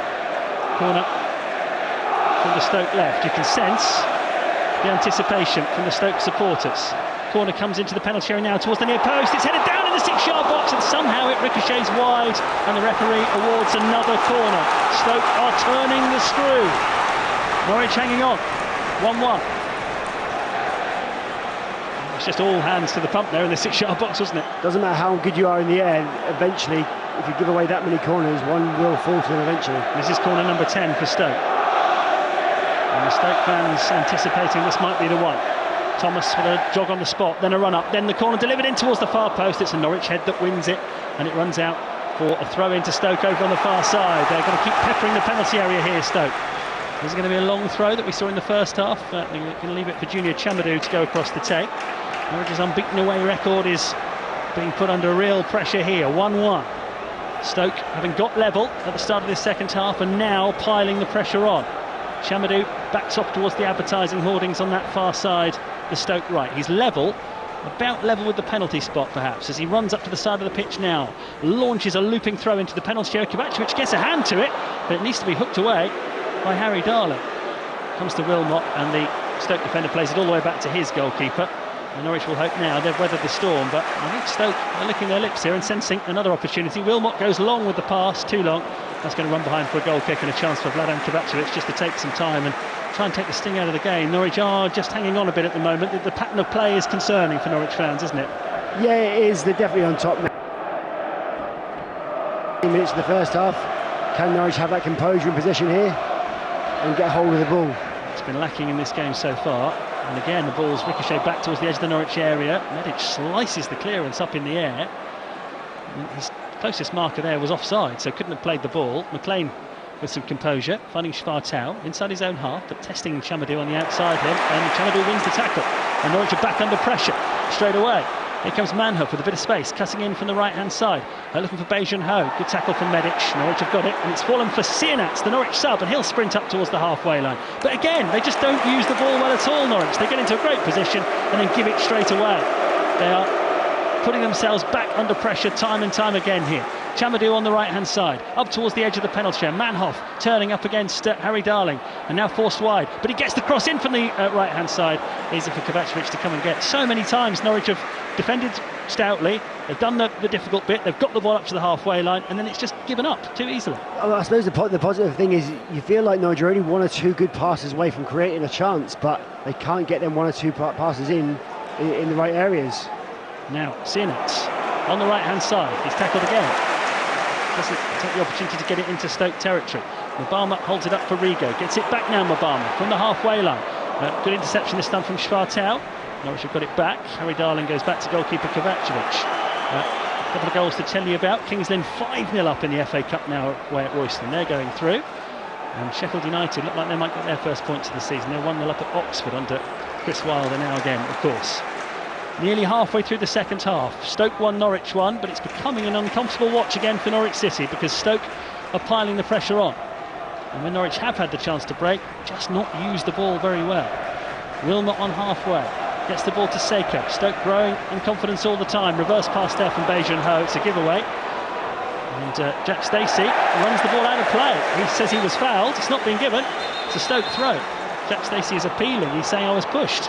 Corner from the Stoke left. You can sense the anticipation from the Stoke supporters. Corner comes into the penalty area now towards the near post. It's headed down in the 6-yard box, and somehow it ricochets wide, and the referee awards another corner. Stoke are turning the screw. Norwich hanging on, 1-1. It's just all hands to the pump there in the 6-yard box, wasn't it? Doesn't matter how good you are in the air, eventually, if you give away that many corners, one will fall to them eventually. This is corner number 10 for Stoke. And the Stoke fans anticipating this might be the one. Thomas with a jog on the spot, then a run up, then the corner delivered in towards the far post. It's a Norwich head that wins it, and it runs out for a throw into Stoke over on the far side. They're going to keep peppering the penalty area here, Stoke. There's going to be a long throw that we saw in the first half. They're going to leave it for Junior Chamadou to go across the take. Norwich's unbeaten away record is being put under real pressure here. 1-1. Stoke having got level at the start of this second half and now piling the pressure on. Chamadou backs off towards the advertising hoardings on that far side, the Stoke right. He's level, about level with the penalty spot perhaps, as he runs up to the side of the pitch now. Launches a looping throw into the penalty area. Kovacevic gets a hand to it, but it needs to be hooked away by Harry Darling. Comes to Wilmot, and the Stoke defender plays it all the way back to his goalkeeper. And Norwich will hope now they've weathered the storm, but I think Stoke are licking their lips here and sensing another opportunity. Wilmot goes long with the pass, too long. That's going to run behind for a goal kick and a chance for Vladan Kovacevic just to take some time and try and take the sting out of the game. Norwich are just hanging on a bit at the moment. The pattern of play is concerning for Norwich fans, isn't it? Yeah, it is. They're definitely on top now. 10 minutes of the first half. Can Norwich have that composure in possession here and get hold of the ball? It's been lacking in this game so far. And again, the ball's ricocheted back towards the edge of the Norwich area. Medic slices the clearance up in the air. His closest marker there was offside, so couldn't have played the ball. McLean with some composure, finding Spartau inside his own half, but testing Chamadou on the outside him, and Chamadou wins the tackle. And Norwich are back under pressure straight away. Here comes Manhoef with a bit of space, cutting in from the right-hand side. They're looking for Ho. Good tackle from Medic. Norwich have got it, and it's fallen for Sienats, the Norwich sub, and he'll sprint up towards the halfway line. But again, they just don't use the ball well at all, Norwich. They get into a great position and then give it straight away. They are putting themselves back under pressure time and time again here. Chamadou on the right-hand side, up towards the edge of the penalty area. Manhoef turning up against Harry Darling, and now forced wide. But he gets the cross in from the right-hand side. Easy for Kovacevic to come and get. So many times Norwich have defended stoutly. They've done the difficult bit. They've got the ball up to the halfway line, and then it's just given up too easily. I suppose the positive thing is you feel like Norwich are only 1 or 2 good passes away from creating a chance, but they can't get them 1 or 2 passes in the right areas. Now, Sienats on the right-hand side. He's tackled again. Doesn't take the opportunity to get it into Stoke territory. Mabama holds it up for Rigo. Gets it back now, Mabama, from the halfway line. Good interception this time from Schwartau. Norwich have got it back. Harry Darling goes back to goalkeeper Kovacevic. A couple of goals to tell you about. Kings Lynn 5-0 up in the FA Cup now away at Royston. They're going through. And Sheffield United look like they might get their first points of the season. They're 1-0 up at Oxford under Chris Wilder now again, of course. Nearly halfway through the second half. Stoke 1, Norwich 1, but it's becoming an uncomfortable watch again for Norwich City because Stoke are piling the pressure on. And when Norwich have had the chance to break, just not used the ball very well. Wilmot on halfway. Gets the ball to Seiko. Stoke growing in confidence all the time. Reverse pass there from Beijing Ho. It's a giveaway. And Jack Stacey runs the ball out of play. He says he was fouled. It's not been given. It's a Stoke throw. Jack Stacey is appealing. He's saying I was pushed.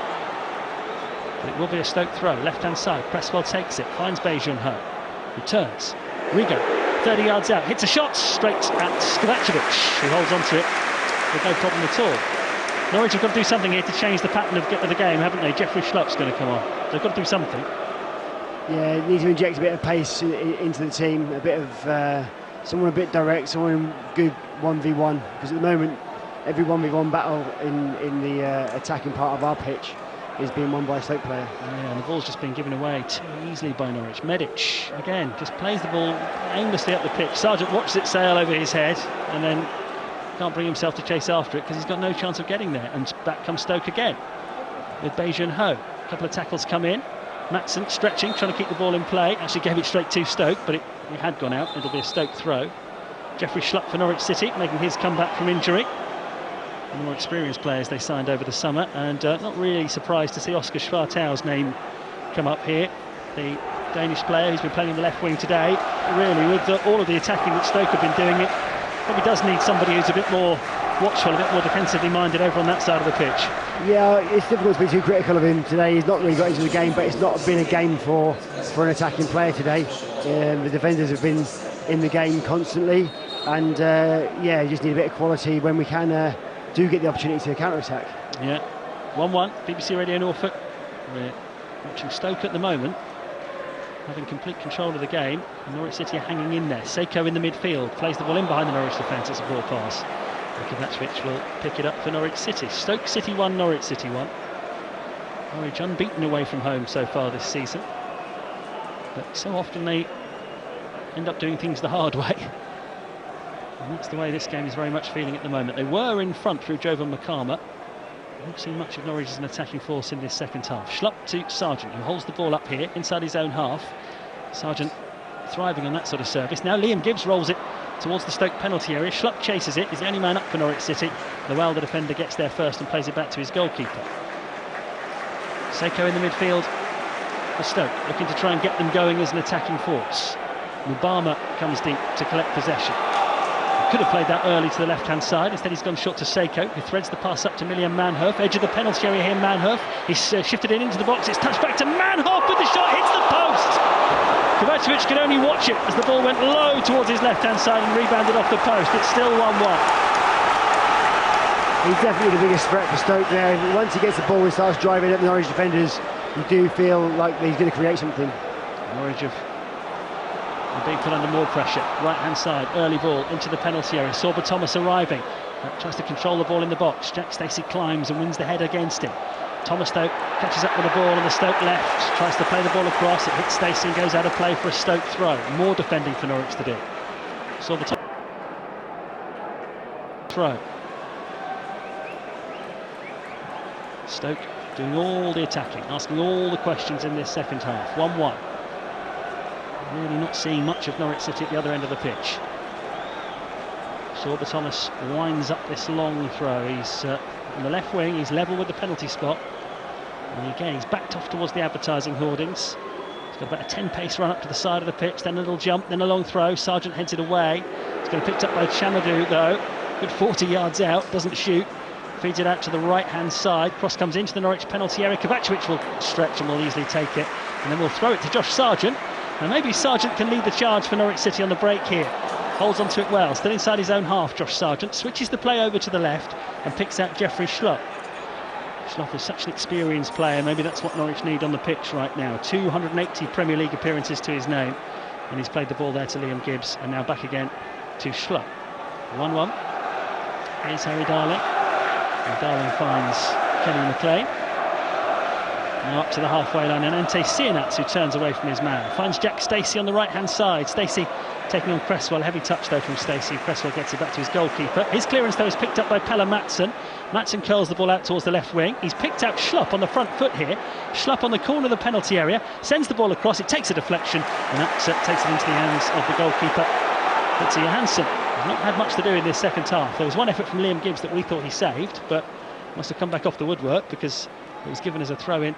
But it will be a Stoke throw. Left-hand side. Cresswell takes it. Finds Beijing Ho. Returns. Rigo. 30 yards out. Hits a shot straight at Kovacevic, who holds on to it with no problem at all. Norwich have got to do something here to change the pattern of the game, haven't they? Jeffrey Schlupp's going to come on. They've got to do something. Yeah, need to inject a bit of pace into the team, a bit of someone a bit direct, someone good 1v1. Because at the moment, every 1v1 battle in the attacking part of our pitch is being won by a Stoke player. Yeah, and the ball's just been given away too easily by Norwich. Medic, again, just plays the ball aimlessly up the pitch. Sargent watches it sail over his head and then can't bring himself to chase after it because he's got no chance of getting there. And back comes Stoke again with Beijing Ho. A couple of tackles come in. Matson stretching, trying to keep the ball in play. Actually gave it straight to Stoke, but it had gone out. It'll be a Stoke throw. Jeffrey Schlupp for Norwich City, making his comeback from injury. The more experienced players they signed over the summer, and not really surprised to see Oscar Schwartau's name come up here. The Danish player who's been playing in the left wing today. Really, with all of the attacking that Stoke have been doing, it probably does need somebody who's a bit more watchful, a bit more defensively minded over on that side of the pitch. Yeah, it's difficult to be too critical of him today. He's not really got into the game, but it's not been a game for an attacking player today. The defenders have been in the game constantly, and yeah, you just need a bit of quality when we can do get the opportunity to counter-attack. Yeah, 1-1, BBC Radio Norfolk. We're watching Stoke at the moment, having complete control of the game. Norwich City are hanging in there. Seiko in the midfield, plays the ball in behind the Norwich defence. It's a ball pass. Kovacevic will pick it up for Norwich City. Stoke City 1, Norwich City 1. Norwich unbeaten away from home so far this season. But so often they end up doing things the hard way. And that's the way this game is very much feeling at the moment. They were in front through Jovan Makama. I haven't seen much of Norwich as an attacking force in this second half. Schlupp to Sargent, who holds the ball up here inside his own half. Sargent thriving on that sort of service. Now Liam Gibbs rolls it towards the Stoke penalty area. Schlupp chases it. He's the only man up for Norwich City. The Wilder defender gets there first and plays it back to his goalkeeper. Seiko in the midfield for Stoke, looking to try and get them going as an attacking force. Mubama comes deep to collect possession. Could have played that early to the left-hand side. Instead, he's gone short to Seiko, who threads the pass up to Milian Manhoef. Edge of the penalty area here, Manhoef. He's shifted it into the box. It's touched back to Manhoef with the shot. Hits the post. Kovacevic could only watch it as the ball went low towards his left-hand side and rebounded off the post. It's still 1-1. He's definitely the biggest threat for Stoke there. Once he gets the ball and starts driving at the Norwich defenders, you do feel like he's going to create something. Norwich have being put under more pressure. Right-hand side, early ball into the penalty area. Sorba Thomas arriving. Tries to control the ball in the box. Jack Stacey climbs and wins the head against him. Thomas Stoke catches up with the ball on the Stoke left. Tries to play the ball across. It hits Stacey and goes out of play for a Stoke throw. More defending for Norwich to do. Sorba Thomas throw. Stoke doing all the attacking, asking all the questions in this second half. 1-1. Really not seeing much of Norwich City at the other end of the pitch. Sorba Thomas winds up this long throw. He's on the left wing, he's level with the penalty spot. And again, he's backed off towards the advertising hoardings. He's got about a 10 pace run up to the side of the pitch, then a little jump, then a long throw. Sargent heads it away. It's going to be picked up by Chamadou though. Good 40 yards out, doesn't shoot. Feeds it out to the right-hand side. Cross comes into the Norwich penalty area. Kovacevic will stretch and will easily take it. And then we'll throw it to Josh Sargent. And maybe Sargent can lead the charge for Norwich City on the break here. Holds onto it well, still inside his own half, Josh Sargent. Switches the play over to the left and picks out Jeffrey Schlupp. Schlupp is such an experienced player, maybe that's what Norwich need on the pitch right now. 280 Premier League appearances to his name. And he's played the ball there to Liam Gibbs, and now back again to Schlupp. 1-1. Here's Harry Darling. And Darling finds Kenny McLean. Now up to the halfway line, and Ante Sienats, who turns away from his man. Finds Jack Stacey on the right-hand side. Stacey taking on Cresswell. Heavy touch, though, from Stacey. Cresswell gets it back to his goalkeeper. His clearance, though, is picked up by Pelle Matson. Matson curls the ball out towards the left wing. He's picked out Schlupp on the front foot here. Schlupp on the corner of the penalty area. Sends the ball across. It takes a deflection, and that takes it into the hands of the goalkeeper, Fitzy Johansson. He's not had much to do in this second half. There was one effort from Liam Gibbs that we thought he saved, but must have come back off the woodwork because it was given as a throw-in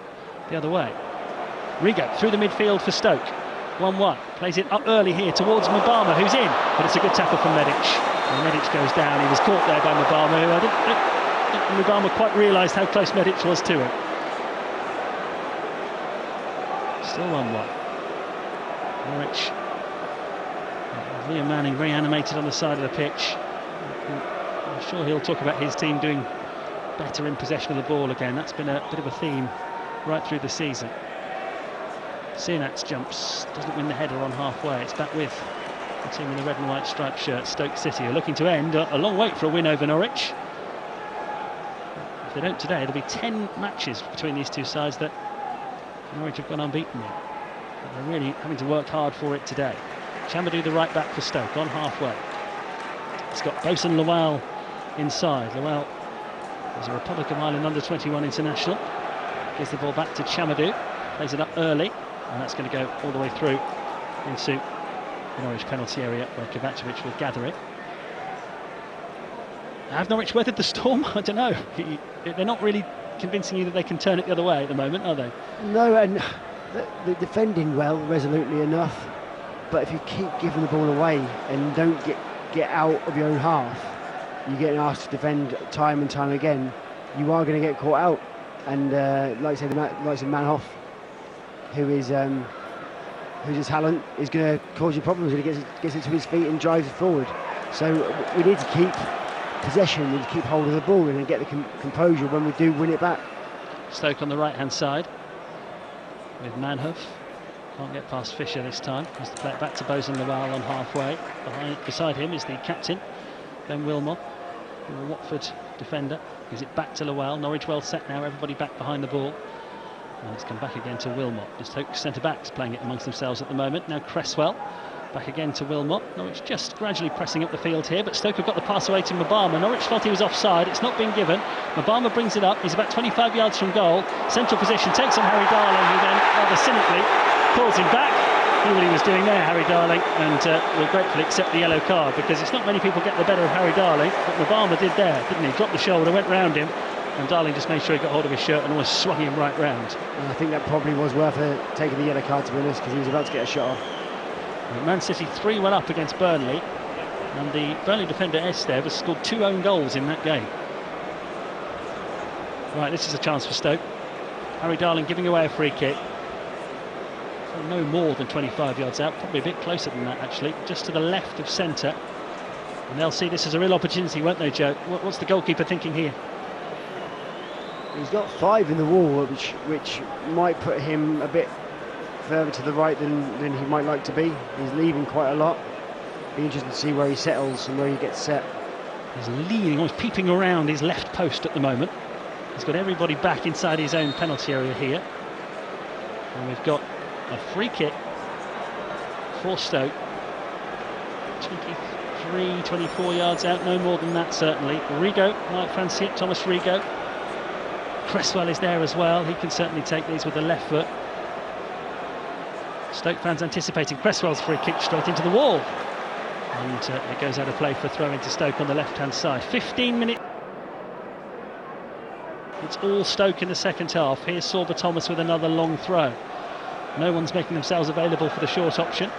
the other way. Rigo through the midfield for Stoke. 1-1. Plays it up early here towards Mbama, who's in, but it's a good tackle from Medic. And Medic goes down. He was caught there by Mbama, who I didn't think Mbama quite realised how close Medic was to him. Still 1-1. Norwich. Liam Manning very animated on the side of the pitch. I'm sure he'll talk about his team doing better in possession of the ball again. That's been a bit of a theme right through the season. Sienats jumps, doesn't win the header on halfway. It's back with the team in the red and white striped shirt, Stoke City, are looking to end a long wait for a win over Norwich. If they don't today, it'll be 10 matches between these two sides that Norwich have gone unbeaten in. But they're really having to work hard for it today. Chamadou, the right back for Stoke, on halfway. It's got Bosun Lawal inside. Lawal is a Republic of Ireland under-21 international. Gives the ball back to Chamadou. Plays it up early, and that's going to go all the way through into the Norwich penalty area where Kovacevic will gather it. Have Norwich weathered the storm? I don't know. They're not really convincing you that they can turn it the other way at the moment, are they? No, and they're defending well, resolutely enough. But if you keep giving the ball away and don't get out of your own half, you're getting asked to defend time and time again. You are going to get caught out. And like I said, the likes of Manhoff, who's his talent, is going to cause you problems when he gets it to his feet and drives it forward. So we need to keep possession and keep hold of the ball and then get the composure when we do win it back. Stoke on the right-hand side with Manhoff. Can't get past Fisher this time. Has to play it back to Bosun Lawal on halfway. Beside him is the captain, Ben Wilmot, the Watford defender. Gives it back to Lawal. Norwich well set now, everybody back behind the ball. And it's come back again to Wilmot. The Stoke centre-backs playing it amongst themselves at the moment. Now Cresswell, back again to Wilmot. Norwich just gradually pressing up the field here, but Stoke have got the pass away to Mbama. Norwich felt he was offside, it's not been given. Mbama brings it up, he's about 25 yards from goal. Central position, takes on Harry Darling, who then rather cynically calls him back. Knew what he was doing there, Harry Darling, and will gratefully accept the yellow card, because it's not many people get the better of Harry Darling, but Mbama did there, didn't he? Dropped the shoulder, went round him, and Darling just made sure he got hold of his shirt and almost swung him right round. And I think that probably was worth taking the yellow card, to be honest, because he was about to get a shot off. Man City 3-1 up against Burnley, and the Burnley defender Estev has scored 2 own goals in that game. Right, this is a chance for Stoke. Harry Darling giving away a free kick. So no more than 25 yards out, probably a bit closer than that actually, just to the left of centre. And they'll see this as a real opportunity, won't they, Joe? What's the goalkeeper thinking here? He's got 5 in the wall, which might put him a bit further to the right than he might like to be. He's leaving quite a lot. Be interested to see where he settles and where he gets set. He's leaning, almost peeping around his left post at the moment. He's got everybody back inside his own penalty area here. And we've got a free kick for Stoke. 23, 24 yards out, no more than that certainly. Rigo might fancy it, Thomas Rigo. Cresswell is there as well, he can certainly take these with the left foot. Stoke fans anticipating Cresswell's free kick straight into the wall. And it goes out of play for a throw into Stoke on the left-hand side. 15 minutes. It's all Stoke in the second half. Here's Sorba Thomas with another long throw. No one's making themselves available for the short option.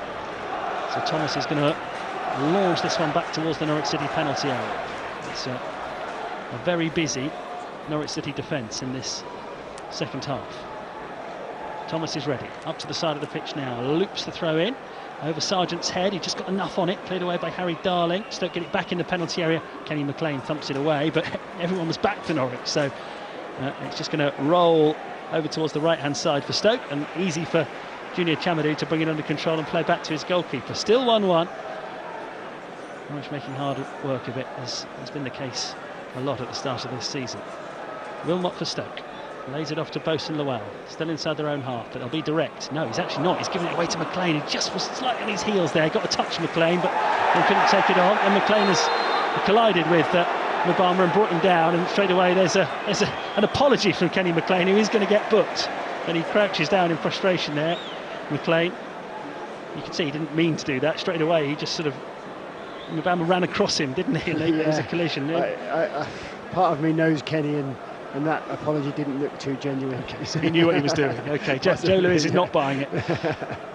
So Thomas is going to launch this one back towards the Norwich City penalty area. It's a very busy Norwich City defence in this second half. Thomas is ready, up to the side of the pitch now, loops the throw in, over Sargent's head, he just got enough on it, cleared away by Harry Darling. Stoke get it back in the penalty area, Kenny McLean thumps it away, but everyone was back for Norwich, so it's just going to roll over towards the right hand side for Stoke, and easy for Junior Chamadou to bring it under control and play back to his goalkeeper. Still 1-1. Norwich making hard work of it, as has been the case a lot at the start of this season. Wilmot for Stoke. Lays it off to Bosun Lowell. Still inside their own half, but they'll be direct. No, he's actually not. He's giving it away to McLean. He just was slightly on his heels there. Got to touch McLean, but he couldn't take it on. And McLean has collided with Mabama and brought him down. And straight away there's an apology from Kenny McLean, who is going to get booked. And he crouches down in frustration there. McLean, you can see he didn't mean to do that. Straight away he just sort of, Mabama ran across him, didn't he? And there was a collision. Part of me knows Kenny, and that apology didn't look too genuine. Okay, so he knew what he was doing. Okay, Joe Lewis is not buying it.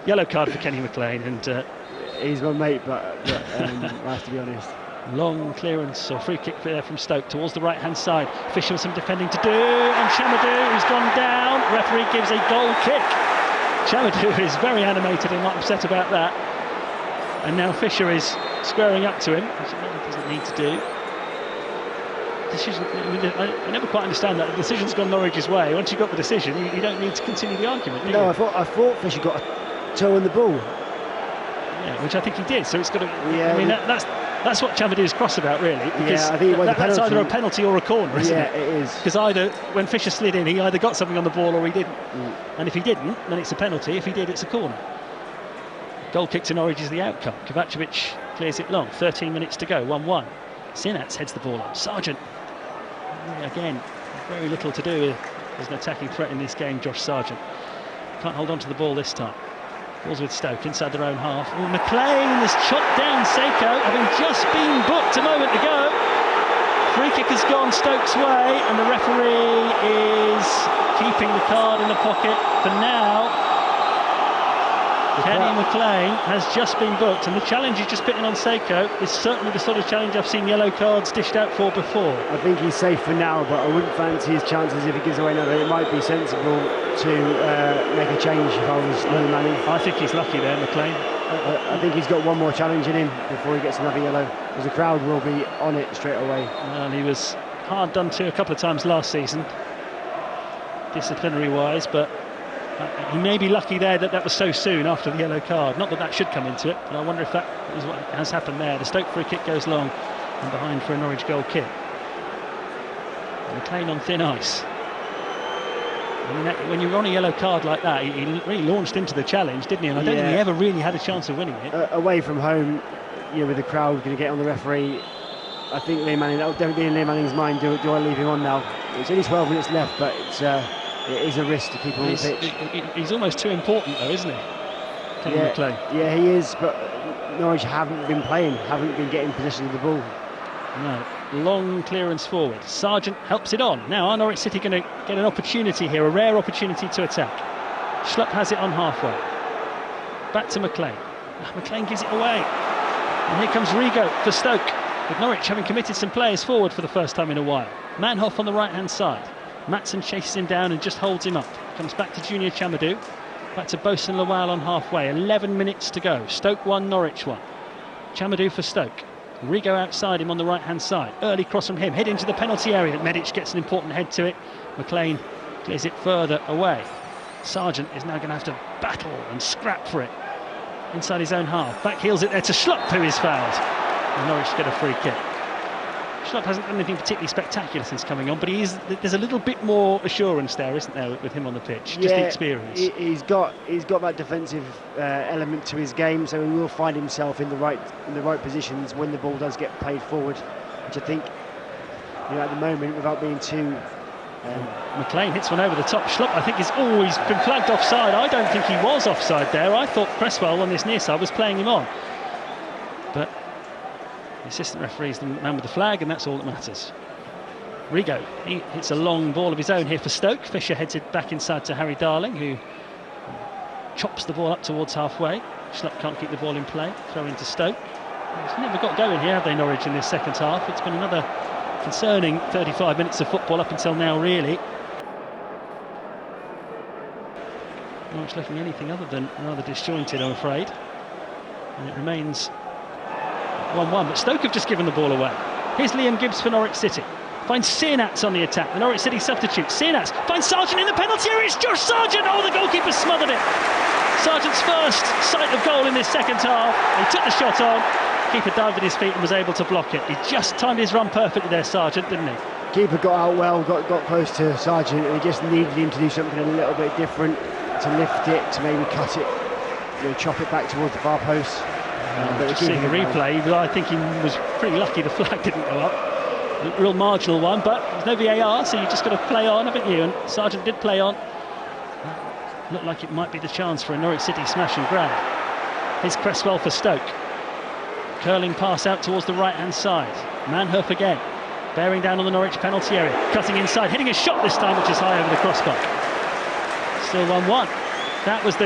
Yellow card for Kenny McLean, and he's my mate, but I have to be honest. Long clearance or free kick there from Stoke towards the right hand side. Fisher with some defending to do, and Chamadou, who's gone down. Referee gives a goal kick. Chamadou is very animated and not upset about that, and now Fisher is squaring up to him, which he really doesn't need to do. Decision, I never quite understand that. The decision's gone Norwich's way. Once you've got the decision, you don't need to continue the argument, do you? No, I thought Fisher got a toe on the ball. Yeah, which I think he did. So it's got to. Yeah, I mean, that's what Chamadou's cross about, really. Because I think that's either a penalty or a corner, isn't it? Yeah, it is. Because either when Fisher slid in, he either got something on the ball or he didn't. And if he didn't, then it's a penalty. If he did, it's a corner. Goal kick to Norwich is the outcome. Kovacevic clears it long. 13 minutes to go. 1-1. Sinats heads the ball on. Sargent. Again, very little to do as an attacking threat in this game. Josh Sargent can't hold on to the ball this time. Ball's with Stoke inside their own half. Oh, McLean has chopped down Seiko, having just been booked a moment ago. Free kick has gone Stoke's way, and the referee is keeping the card in the pocket for now. Kenny McLean has just been booked, and the challenge he's just putting on Seiko is certainly the sort of challenge I've seen yellow cards dished out for before. I think he's safe for now, but I wouldn't fancy his chances if he gives away another. It might be sensible to make a change if I was Liam Manning. I think he's lucky there, McLean. I think he's got one more challenge in him before he gets another yellow, because the crowd will be on it straight away. Well, he was hard done to a couple of times last season, disciplinary-wise, but he may be lucky there that was so soon after the yellow card. Not that that should come into it, but I wonder if that is what has happened there. The Stoke free kick goes long and behind for a Norwich goal kick. McLean on thin ice. I mean, when you're on a yellow card like that, he really launched into the challenge, didn't he? And I don't think he ever really had a chance of winning it. Away from home, with the crowd going to get on the referee, I think Liam Manning, that will definitely be in Liam Manning's mind. Do I leave him on now? It's only 12 minutes left, but it is a risk to keep him on the pitch. He's almost too important, though, isn't he? Kenny McLean. Yeah, he is, but Norwich haven't been playing, haven't been getting possession of the ball. No. Long clearance forward. Sargent helps it on. Now, are Norwich City going to get an opportunity here, a rare opportunity to attack? Schlupp has it on halfway. Back to McLean. McLean gives it away. And here comes Rigo for Stoke, with Norwich having committed some players forward for the first time in a while. Manhoff on the right-hand side. Matson chases him down and just holds him up. Comes back to Junior Chamadou. Back to Bosun Lowell on halfway. 11 minutes to go. Stoke 1, Norwich 1. Chamadou for Stoke. Rigo outside him on the right-hand side. Early cross from him. Head into the penalty area. Medic gets an important head to it. McLean clears it further away. Sargent is now going to have to battle and scrap for it. Inside his own half. Back heels it there to Schlupp, who is fouled. And Norwich get a free kick. Schlupp hasn't done anything particularly spectacular since coming on, but there's a little bit more assurance there, isn't there, with him on the pitch? Just the experience. He's got that defensive element to his game, so he will find himself in the right positions when the ball does get played forward, which I think, at the moment, without being too. McLean hits one over the top. Schlupp, I think, has always been flagged offside. I don't think he was offside there. I thought Cresswell on this near side was playing him on, but the assistant referee's the man with the flag, and that's all that matters. Rigo, he hits a long ball of his own here for Stoke. Fisher heads it back inside to Harry Darling, who chops the ball up towards halfway. Schlupp can't keep the ball in play. Throw into Stoke. It's never got going here, have they, Norwich, in this second half? It's been another concerning 35 minutes of football up until now, really. Norwich looking anything other than rather disjointed, I'm afraid. And it remains 1-1, but Stoke have just given the ball away. Here's Liam Gibbs for Norwich City. Finds Sienats on the attack, the Norwich City substitute. Sienats finds Sargent in the penalty area. It's Josh Sargent. Oh, the goalkeeper smothered it. Sargent's first sight of goal in this second half. He took the shot on. Keeper dived at his feet and was able to block it. He just timed his run perfectly there, Sargent, didn't he? Keeper got out well, got close to Sargent, and he just needed him to do something a little bit different, to lift it, to maybe cut it, chop it back towards the far post. But just seeing the replay, I think he was pretty lucky the flag didn't go up. A real marginal one, but there's no VAR, so you just got to play on, haven't you? And Sargent did play on. Looked like it might be the chance for a Norwich City smash and grab. Here's Cresswell for Stoke. Curling pass out towards the right-hand side. Manhoef again, bearing down on the Norwich penalty area, cutting inside, hitting a shot this time, which is high over the crossbar. Still 1-1. That was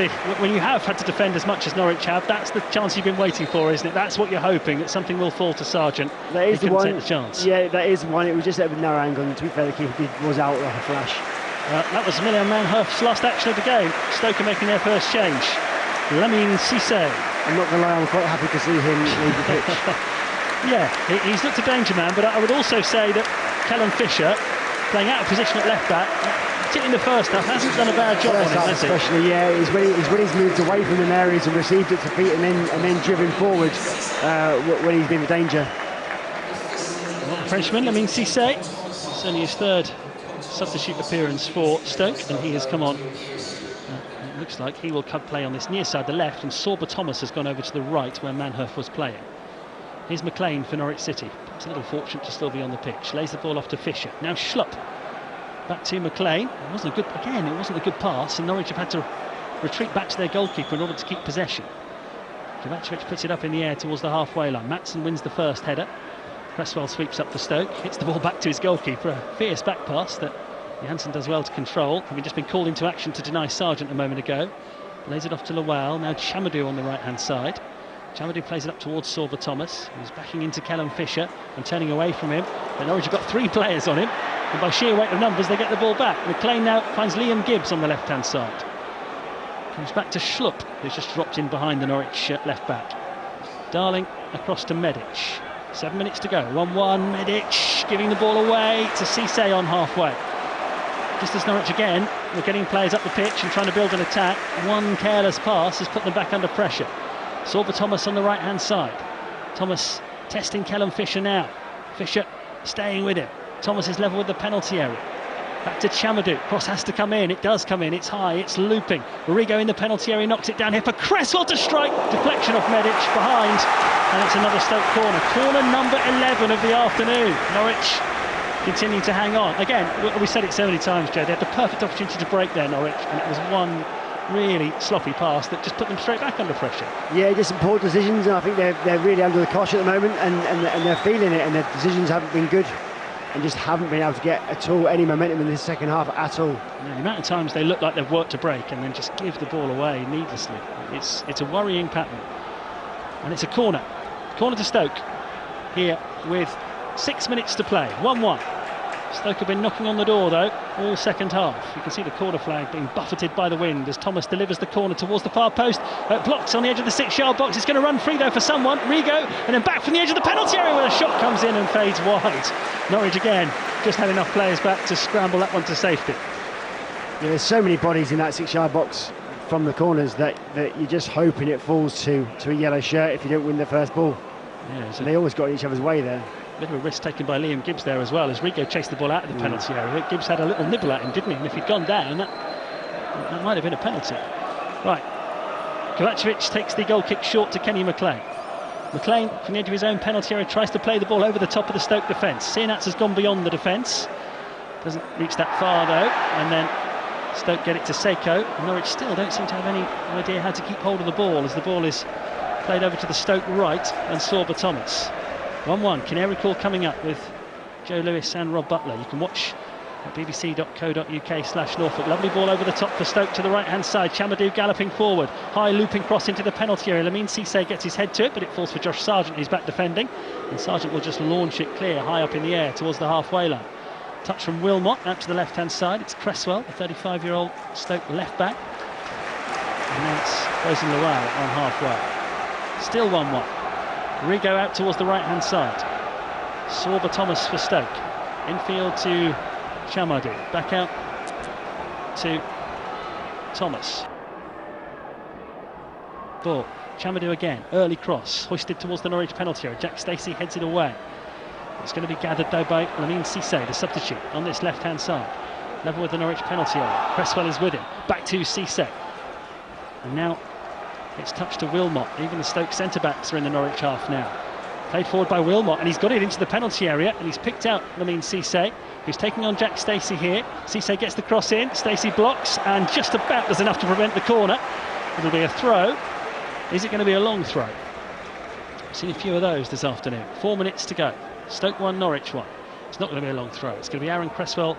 when you have had to defend as much as Norwich have, that's the chance you've been waiting for, isn't it? That's what you're hoping, that something will fall to Sargent. That is the one. Take the chance. Yeah, that is one. It was just a narrow angle, and to be fair, the keeper was out like a flash. That was Emilian Manhoef's last action of the game. Stoke are making their first change. Lamine Cissé. I'm not going to lie, I'm quite happy to see him leave the pitch. Yeah, he's looked a danger man, but I would also say that Callum Fisher, playing out of position at left back, particularly in the first half, hasn't done a bad job on it, has he? Especially, yeah, it's when he's moved away from them areas and received it to feet and then driven forward when he's been in danger. Well, the Frenchman, Lamine Cissé, it's only his third substitute appearance for Stoke, and he has come on. It looks like he will play on this near side, the left, and Sorba Thomas has gone over to the right where Manhoef was playing. Here's McLean for Norwich City. It's a little fortunate to still be on the pitch. Lays the ball off to Fisher. Now Schlupp. Back to McLean. It wasn't a good pass, and Norwich have had to retreat back to their goalkeeper in order to keep possession. Kovacevic puts it up in the air towards the halfway line. Matson wins the first header. Cresswell sweeps up for Stoke, hits the ball back to his goalkeeper. A fierce back pass that Johansson does well to control, having just been called into action to deny Sargent a moment ago. Lays it off to Lawal. Now Chamadou on the right-hand side. Chamadou plays it up towards Sorba Thomas, who's backing into Callum Fisher and turning away from him. But Norwich have got 3 players on him, and by sheer weight of numbers they get the ball back. McLean now finds Liam Gibbs on the left-hand side. Comes back to Schlupp, who's just dropped in behind the Norwich left back. Darling across to Medic. 7 minutes to go. 1-1. Medic giving the ball away to Cissé on halfway. Just as Norwich again were getting players up the pitch and trying to build an attack, one careless pass has put them back under pressure. Sorba Thomas on the right-hand side. Thomas testing Callum Fisher now. Fisher staying with him. Thomas is level with the penalty area. Back to Chamadou. Cross has to come in. It does come in. It's high. It's looping. Rigo in the penalty area knocks it down here for Cresswell to strike. Deflection off Medic behind. And it's another Stoke corner. Corner number 11 of the afternoon. Norwich continue to hang on. Again, we said it so many times, Joe. They had the perfect opportunity to break there, Norwich. And it was one really sloppy pass that just put them straight back under pressure. Yeah, just some poor decisions. And I think they're really under the cosh at the moment. And they're feeling it. And their decisions haven't been good. And just haven't been able to get at all any momentum in this second half at all. Yeah, the amount of times they look like they've worked to break and then just give the ball away needlessly. It's a worrying pattern. And it's a corner to Stoke here with 6 minutes to play. 1-1. Stoke have been knocking on the door though all second half. You can see the corner flag being buffeted by the wind as Thomas delivers the corner towards the far post. Blocks on the edge of the 6-yard box. It's going to run free though for someone. Rigo, and then back from the edge of the penalty area where a shot comes in and fades wide. Norwich again just had enough players back to scramble that one to safety. Yeah, there's so many bodies in that 6-yard box from the corners that you're just hoping it falls to a yellow shirt if you don't win the first ball. Yeah, so they always got in each other's way there. Bit of a risk taken by Liam Gibbs there as well, as Rigo chased the ball out of the penalty area. Gibbs had a little nibble at him, didn't he? And if he'd gone down, that might have been a penalty. Right, Kovacevic takes the goal kick short to Kenny McLean. McLean, from the edge of his own penalty area, tries to play the ball over the top of the Stoke defence. Sienats has gone beyond the defence. Doesn't reach that far though, and then Stoke get it to Seiko. Norwich still don't seem to have any idea how to keep hold of the ball, as the ball is played over to the Stoke right and Sorba Thomas. 1-1, Canary Call coming up with Joe Lewis and Rob Butler. You can watch at bbc.co.uk/Norfolk. Lovely ball over the top for Stoke to the right-hand side. Chamadou galloping forward. High looping cross into the penalty area. Lamine Cissé gets his head to it, but it falls for Josh Sargent, who's back defending. And Sargent will just launch it clear, high up in the air towards the halfway line. Touch from Wilmot out to the left-hand side. It's Cresswell, the 35-year-old Stoke left-back. And now it's Bozen-Lewell on halfway. Still 1-1. Rigo out towards the right-hand side. Sorba Thomas for Stoke. Infield to Chamadu. Back out to Thomas. Ball. Chamadu again. Early cross. Hoisted towards the Norwich penalty area. Jack Stacey heads it away. It's going to be gathered though by Lamine Cisse, the substitute, on this left-hand side. Level with the Norwich penalty area. Cresswell is with him. Back to Cisse. And now it's touched to Wilmot. Even the Stoke centre-backs are in the Norwich half now. Played forward by Wilmot, and he's got it into the penalty area, and he's picked out Lamine Cisse, who's taking on Jack Stacey here. Cisse gets the cross in, Stacey blocks, and just about does enough to prevent the corner. It'll be a throw. Is it going to be a long throw? I've seen a few of those this afternoon. 4 minutes to go. Stoke 1, Norwich 1. It's not going to be a long throw. It's going to be Aaron Cresswell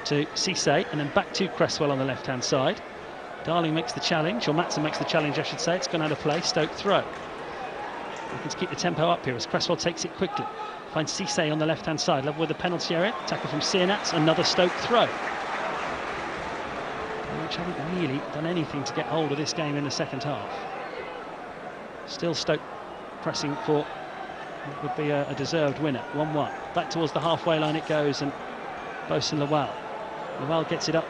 to Cisse, and then back to Cresswell on the left-hand side. Darling makes the challenge, or Matson makes the challenge, I should say. It's gone out of play. Stoke throw. Looking to keep the tempo up here as Cresswell takes it quickly. Finds Cisse on the left-hand side, level with the penalty area. Tackle from Sienats, another Stoke throw. Which haven't really done anything to get hold of this game in the second half. Still Stoke pressing for what would be a deserved winner. 1-1. Back towards the halfway line it goes, and Bozen-Lewell. Lewell gets it up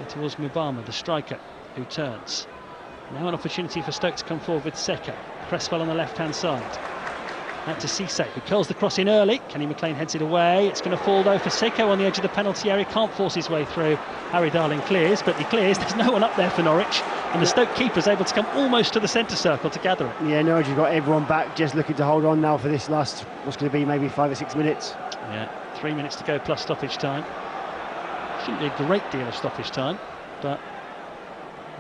towards Mubama, the striker, who turns. Now an opportunity for Stoke to come forward with Seko. Cresswell on the left-hand side. Out to Cisse, who curls the cross in early. Kenny McLean heads it away. It's going to fall though for Seko on the edge of the penalty area. Can't force his way through. Harry Darling clears, but he clears. There's no one up there for Norwich, and the Stoke keeper's able to come almost to the centre circle to gather it. Yeah, Norwich has got everyone back, just looking to hold on now for this last, what's going to be maybe 5 or 6 minutes. Yeah, 3 minutes to go plus stoppage time. Shouldn't be a great deal of stoppage time, but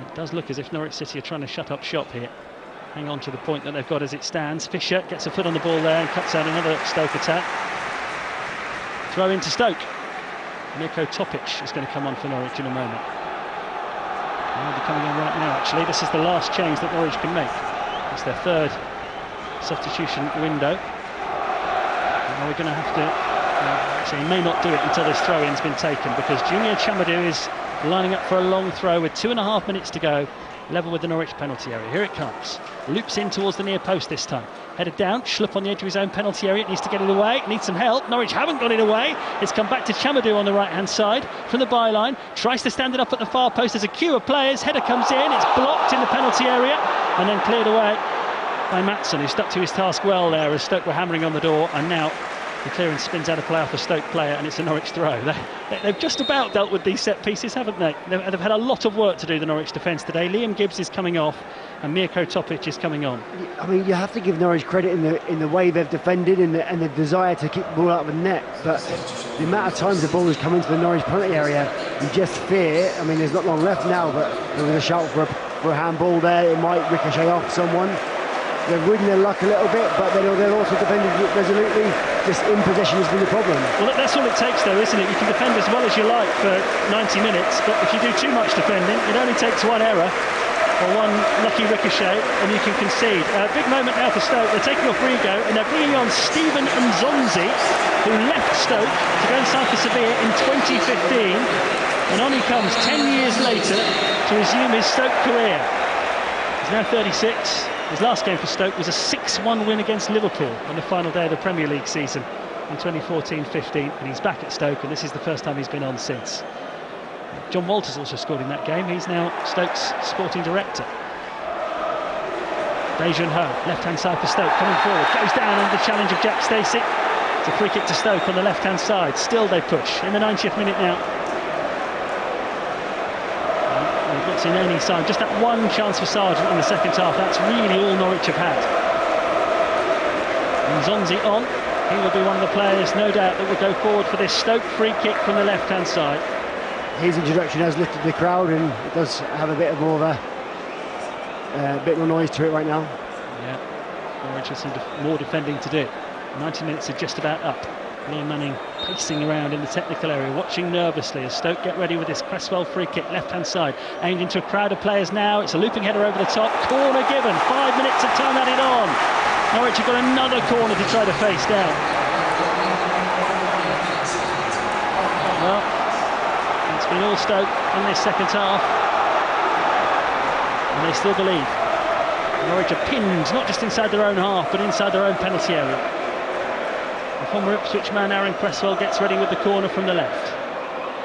it does look as if Norwich City are trying to shut up shop here. Hang on to the point that they've got as it stands. Fisher gets a foot on the ball there and cuts out another Stoke attack. Throw into Stoke. Mirko Topic is going to come on for Norwich in a moment. He'll be coming on right now, actually. This is the last change that Norwich can make. It's their third substitution window. Now we're going to have to... actually, he may not do it until this throw-in's been taken, because Junior Chamadu is lining up for a long throw with 2.5 minutes to go. Level with the Norwich penalty area. Here it comes. Loops in towards the near post this time. Headed down. Schlupp on the edge of his own penalty area. It needs to get it away. It needs some help. Norwich haven't got it away. It's come back to Chamadu on the right-hand side from the byline. Tries to stand it up at the far post. There's a queue of players. Header comes in. It's blocked in the penalty area and then cleared away by Matson, who stuck to his task well there as Stoke were hammering on the door. And now the clearance spins out of play off a Stoke player, and it's a Norwich throw. They've just about dealt with these set pieces, haven't they? They've had a lot of work to do, the Norwich defence today. Liam Gibbs is coming off, and Mirko Topic is coming on. I mean, you have to give Norwich credit in the way they've defended and the desire to keep the ball out of the net. But the amount of times the ball has come into the Norwich penalty area, you just fear. I mean, there's not long left now, but there was a shout for a handball there. It might ricochet off someone. They're riding their luck a little bit, but they're also defending resolutely. Just in possession has been the problem. Well, that's all it takes, though, isn't it? You can defend as well as you like for 90 minutes, but if you do too much defending, it only takes one error or one lucky ricochet, and you can concede. Big moment now for Stoke. They're taking off Rigo, and they're bringing on Stephen Nzonzi, who left Stoke to go and sign for Sevilla in 2015, and on he comes 10 years later to resume his Stoke career. He's now 36. His last game for Stoke was a 6-1 win against Liverpool on the final day of the Premier League season in 2014-15, and he's back at Stoke, and this is the first time he's been on since. John Walters also scored in that game. He's now Stoke's sporting director. Dejan Ho, left-hand side for Stoke, coming forward, goes down under the challenge of Jack Stacey. It's a free kick to Stoke on the left-hand side. Still they push in the 90th minute now. They've not seen any sign. Just that one chance for Sargent in the second half. That's really all Norwich have had. And Nzonzi on. He will be one of the players, no doubt, that will go forward for this Stoke free kick from the left-hand side. His introduction has lifted the crowd, and it does have a bit more noise to it right now. Yeah, Norwich has some more defending to do. 90 minutes are just about up. Liam Manning pacing around in the technical area, watching nervously as Stoke get ready with this Cresswell free kick, left-hand side, aimed into a crowd of players now. It's a looping header over the top, corner given, 5 minutes of time added on. Norwich have got another corner to try to face down. Well, it's been all Stoke in this second half. They still believe. Norwich are pinned, not just inside their own half, but inside their own penalty area. The former Ipswich man Aaron Cresswell gets ready with the corner from the left.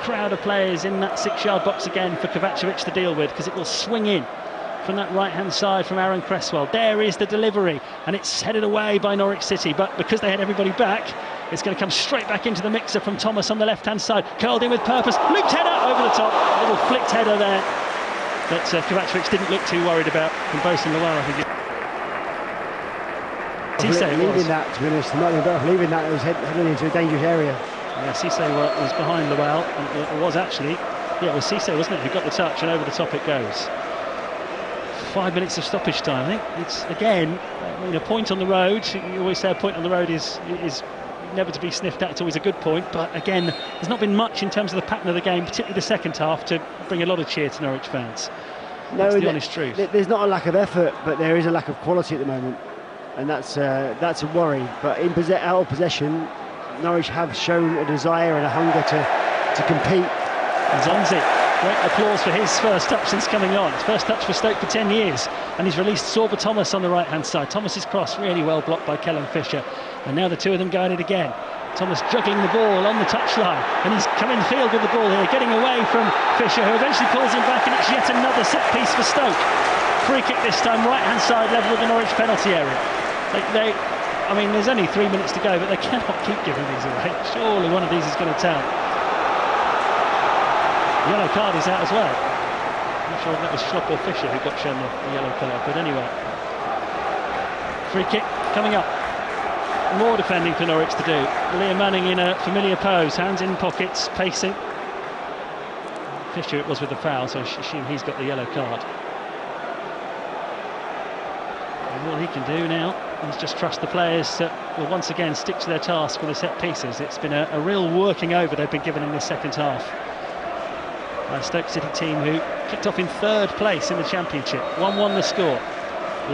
Crowd of players in that 6-yard box again for Kovacevic to deal with, because it will swing in from that right-hand side from Aaron Cresswell. There is the delivery, and it's headed away by Norwich City, but because they had everybody back, it's going to come straight back into the mixer from Thomas on the left-hand side. Curled in with purpose, looped header over the top, a little flicked header there that Kovacevic didn't look too worried about from Bosun Lawal, I think. Leaving that, to be honest, might be better leaving that. It was heading into a dangerous area. Yeah, Cisse was behind Lawal, and it was actually, yeah, it was Cisse, wasn't it, who got the touch, and over the top it goes. 5 minutes of stoppage time. I think it's, again, a point on the road. You always say a point on the road is never to be sniffed at. It's always a good point, but again, there's not been much in terms of the pattern of the game, particularly the second half, to bring a lot of cheer to Norwich fans. That's the honest truth. There's not a lack of effort, but there is a lack of quality at the moment, and that's a worry. But out of possession, Norwich have shown a desire and a hunger to compete. Zonzi, great applause for his first touch since coming on. His first touch for Stoke for 10 years, and he's released Sorba Thomas on the right-hand side. Thomas's cross really well blocked by Kellen Fisher, and now the two of them going it again. Thomas juggling the ball on the touchline, and he's come in field with the ball here, getting away from Fisher, who eventually pulls him back, and it's yet another set piece for Stoke. Free kick this time, right-hand side level with the Norwich penalty area. I mean, there's only 3 minutes to go, but they cannot keep giving these away. Surely one of these is going to tell. The yellow card is out as well. I'm not sure if that was Schlupp or Fisher who got shown the yellow card, but anyway. Free kick coming up. More defending for Norwich to do. Liam Manning in a familiar pose, hands in pockets, pacing. Fisher it was with the foul, so I assume he's got the yellow card. And all he can do now is just trust the players that will once again stick to their task with the set pieces. It's been a real working over they've been given in this second half. A Stoke City team who kicked off in 3rd place in the Championship. 1-1 the score.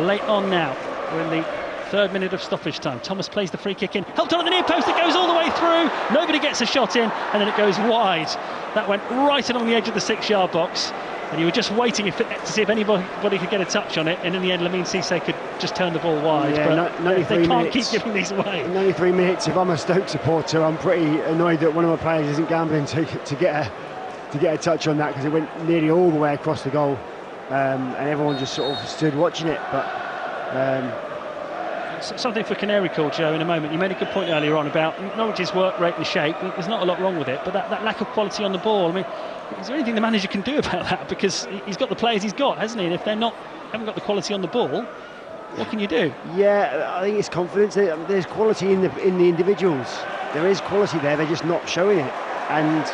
Late on now, we're in the 3rd minute of stoppage time. Thomas plays the free kick in, helped on the near post, it goes all the way through, nobody gets a shot in, and then it goes wide. That went right along the edge of the 6-yard box, and you were just waiting to see if anybody could get a touch on it, and in the end Lamine Cisse could just turn the ball wide. Yeah, but they can't keep giving these away. 93 minutes, if I'm a Stoke supporter, I'm pretty annoyed that one of my players isn't gambling to get a touch on that, because it went nearly all the way across the goal, and everyone just sort of stood watching it. But something for Canary Call, Joe, in a moment. You made a good point earlier on about Norwich's work rate and shape. There's not a lot wrong with it, but that lack of quality on the ball, I mean, is there anything the manager can do about that? Because he's got the players he's got, hasn't he? And if they're haven't got the quality on the ball, what can you do? Yeah, I think it's confidence. There's quality in the individuals. There is quality there, they're just not showing it. And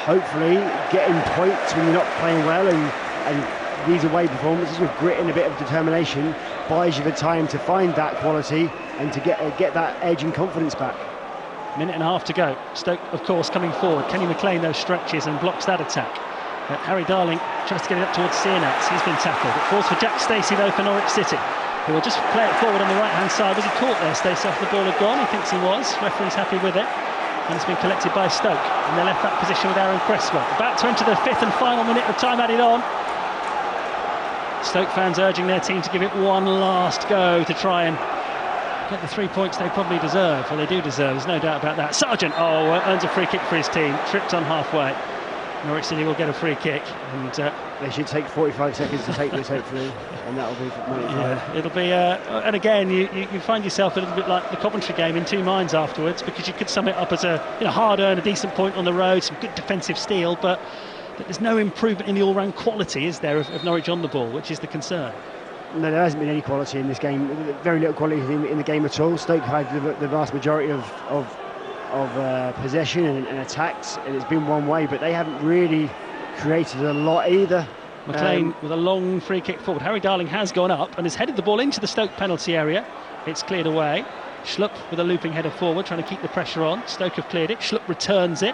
hopefully getting points when you're not playing well, and these away performances with grit and a bit of determination buys you the time to find that quality and to get that edge and confidence back. Minute and a half to go. Stoke, of course, coming forward. Kenny McLean, those stretches, and blocks that attack. Harry Darling tries to get it up towards Sienats. He's been tackled. It falls for Jack Stacey, though, for Norwich City, who will just play it forward on the right-hand side. Was he caught there, Stacey, after the ball had gone? He thinks he was. Referee's happy with it. And it's been collected by Stoke in their left-back position with Aaron Cresswell. About to enter the 5th and final minute of time added on. Stoke fans urging their team to give it one last go to try and get the 3 points they probably deserve. Well, they do deserve, there's no doubt about that. Sargent, earns a free kick for his team, tripped on halfway. Norwich City will get a free kick, and they should take 45 seconds to take this, hopefully, and that'll be 95. Yeah, it'll be, and again, you find yourself a little bit like the Coventry game in two minds afterwards, because you could sum it up as a hard-earned, a decent point on the road, some good defensive steel, but there's no improvement in the all-round quality, is there, of Norwich on the ball, which is the concern. No, there hasn't been any quality in this game. Very little quality in the game at all. Stoke had the vast majority of possession and attacks, and it's been one way, but they haven't really created a lot either. McLean with a long free kick forward. Harry Darling has gone up and has headed the ball into the Stoke penalty area. It's cleared away. Schlupp with a looping header forward, trying to keep the pressure on. Stoke have cleared it. Schlupp returns it.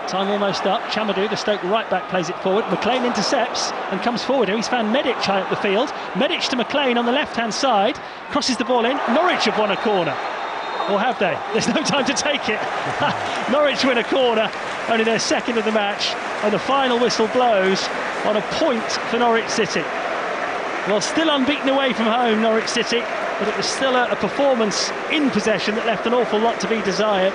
Time almost up. Chamadou, the Stoke right back, plays it forward. McLean intercepts and comes forward. He's found Medic high up the field. Medic to McLean on the left-hand side. Crosses the ball in. Norwich have won a corner. Or have they? There's no time to take it. Norwich win a corner, only their second of the match, and the final whistle blows on a point for Norwich City. Well, still unbeaten away from home, Norwich City, but it was still a performance in possession that left an awful lot to be desired.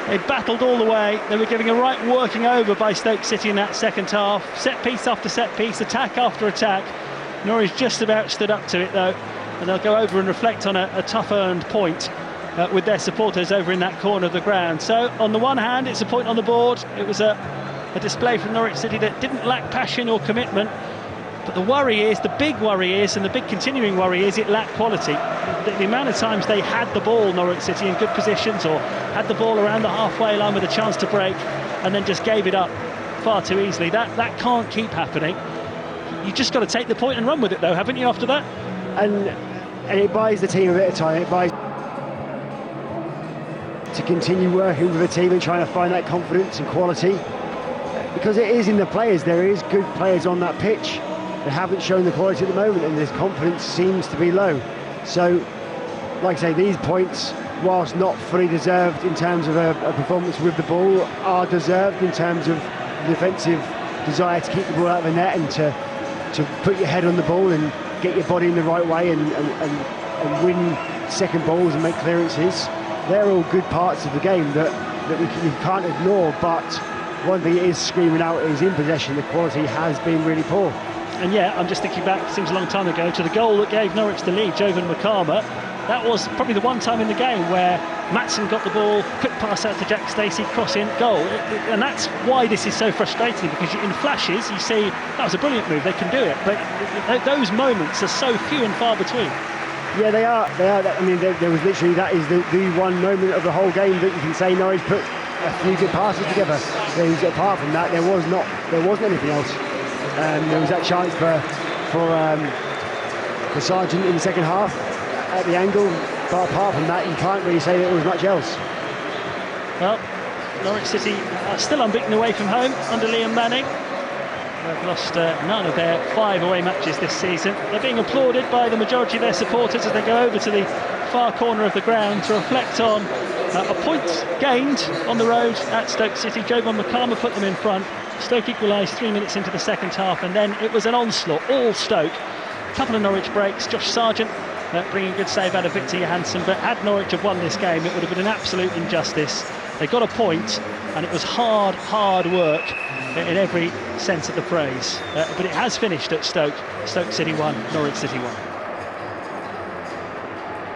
They battled all the way. They were giving a right working over by Stoke City in that second half. Set piece after set piece, attack after attack. Norwich just about stood up to it though, and they'll go over and reflect on a tough earned point with their supporters over in that corner of the ground. So on the one hand, it's a point on the board. It was a display from Norwich City that didn't lack passion or commitment. But the worry is, the big worry is, and the big continuing worry is, it lacked quality. The amount of times they had the ball, Norwich City, in good positions, or had the ball around the halfway line with a chance to break, and then just gave it up far too easily. That can't keep happening. You just got to take the point and run with it, though, haven't you, after that? And it buys the team a bit of time. It buys to continue working with the team and trying to find that confidence and quality. Because it is in the players. There is good players on that pitch. They haven't shown the quality at the moment, and this confidence seems to be low. So, like I say, these points, whilst not fully deserved in terms of a performance with the ball, are deserved in terms of the defensive desire to keep the ball out of the net and to put your head on the ball and get your body in the right way and win second balls and make clearances. They're all good parts of the game that we can't ignore, but one thing it is screaming out is in possession, the quality has been really poor. And yeah, I'm just thinking back, seems a long time ago, to the goal that gave Norwich the lead, Jovan Makama. That was probably the one time in the game where Maatsen got the ball, quick pass out to Jack Stacey, cross in, goal. And that's why this is so frustrating, because in flashes you see, that was a brilliant move, they can do it. But those moments are so few and far between. Yeah, they are. I mean, there was literally, that is the one moment of the whole game that you can say Norwich put a few good passes together. Apart from that, there wasn't anything else. There was that chance for Sargent in the second half at the angle, but apart from that, you can't really say that there was much else. Well, Norwich City are still unbeaten away from home under Liam Manning. They've lost none of their 5 away matches this season. They're being applauded by the majority of their supporters as they go over to the far corner of the ground to reflect on a point gained on the road at Stoke City. Jovan Makama put them in front. Stoke equalised 3 minutes into the second half, and then it was an onslaught, all Stoke. A couple of Norwich breaks, Josh Sargent bringing a good save out of Victor Johansson, but had Norwich have won this game, it would have been an absolute injustice. They got a point, and it was hard work in every sense of the phrase. But it has finished at Stoke. Stoke City 1, Norwich City 1.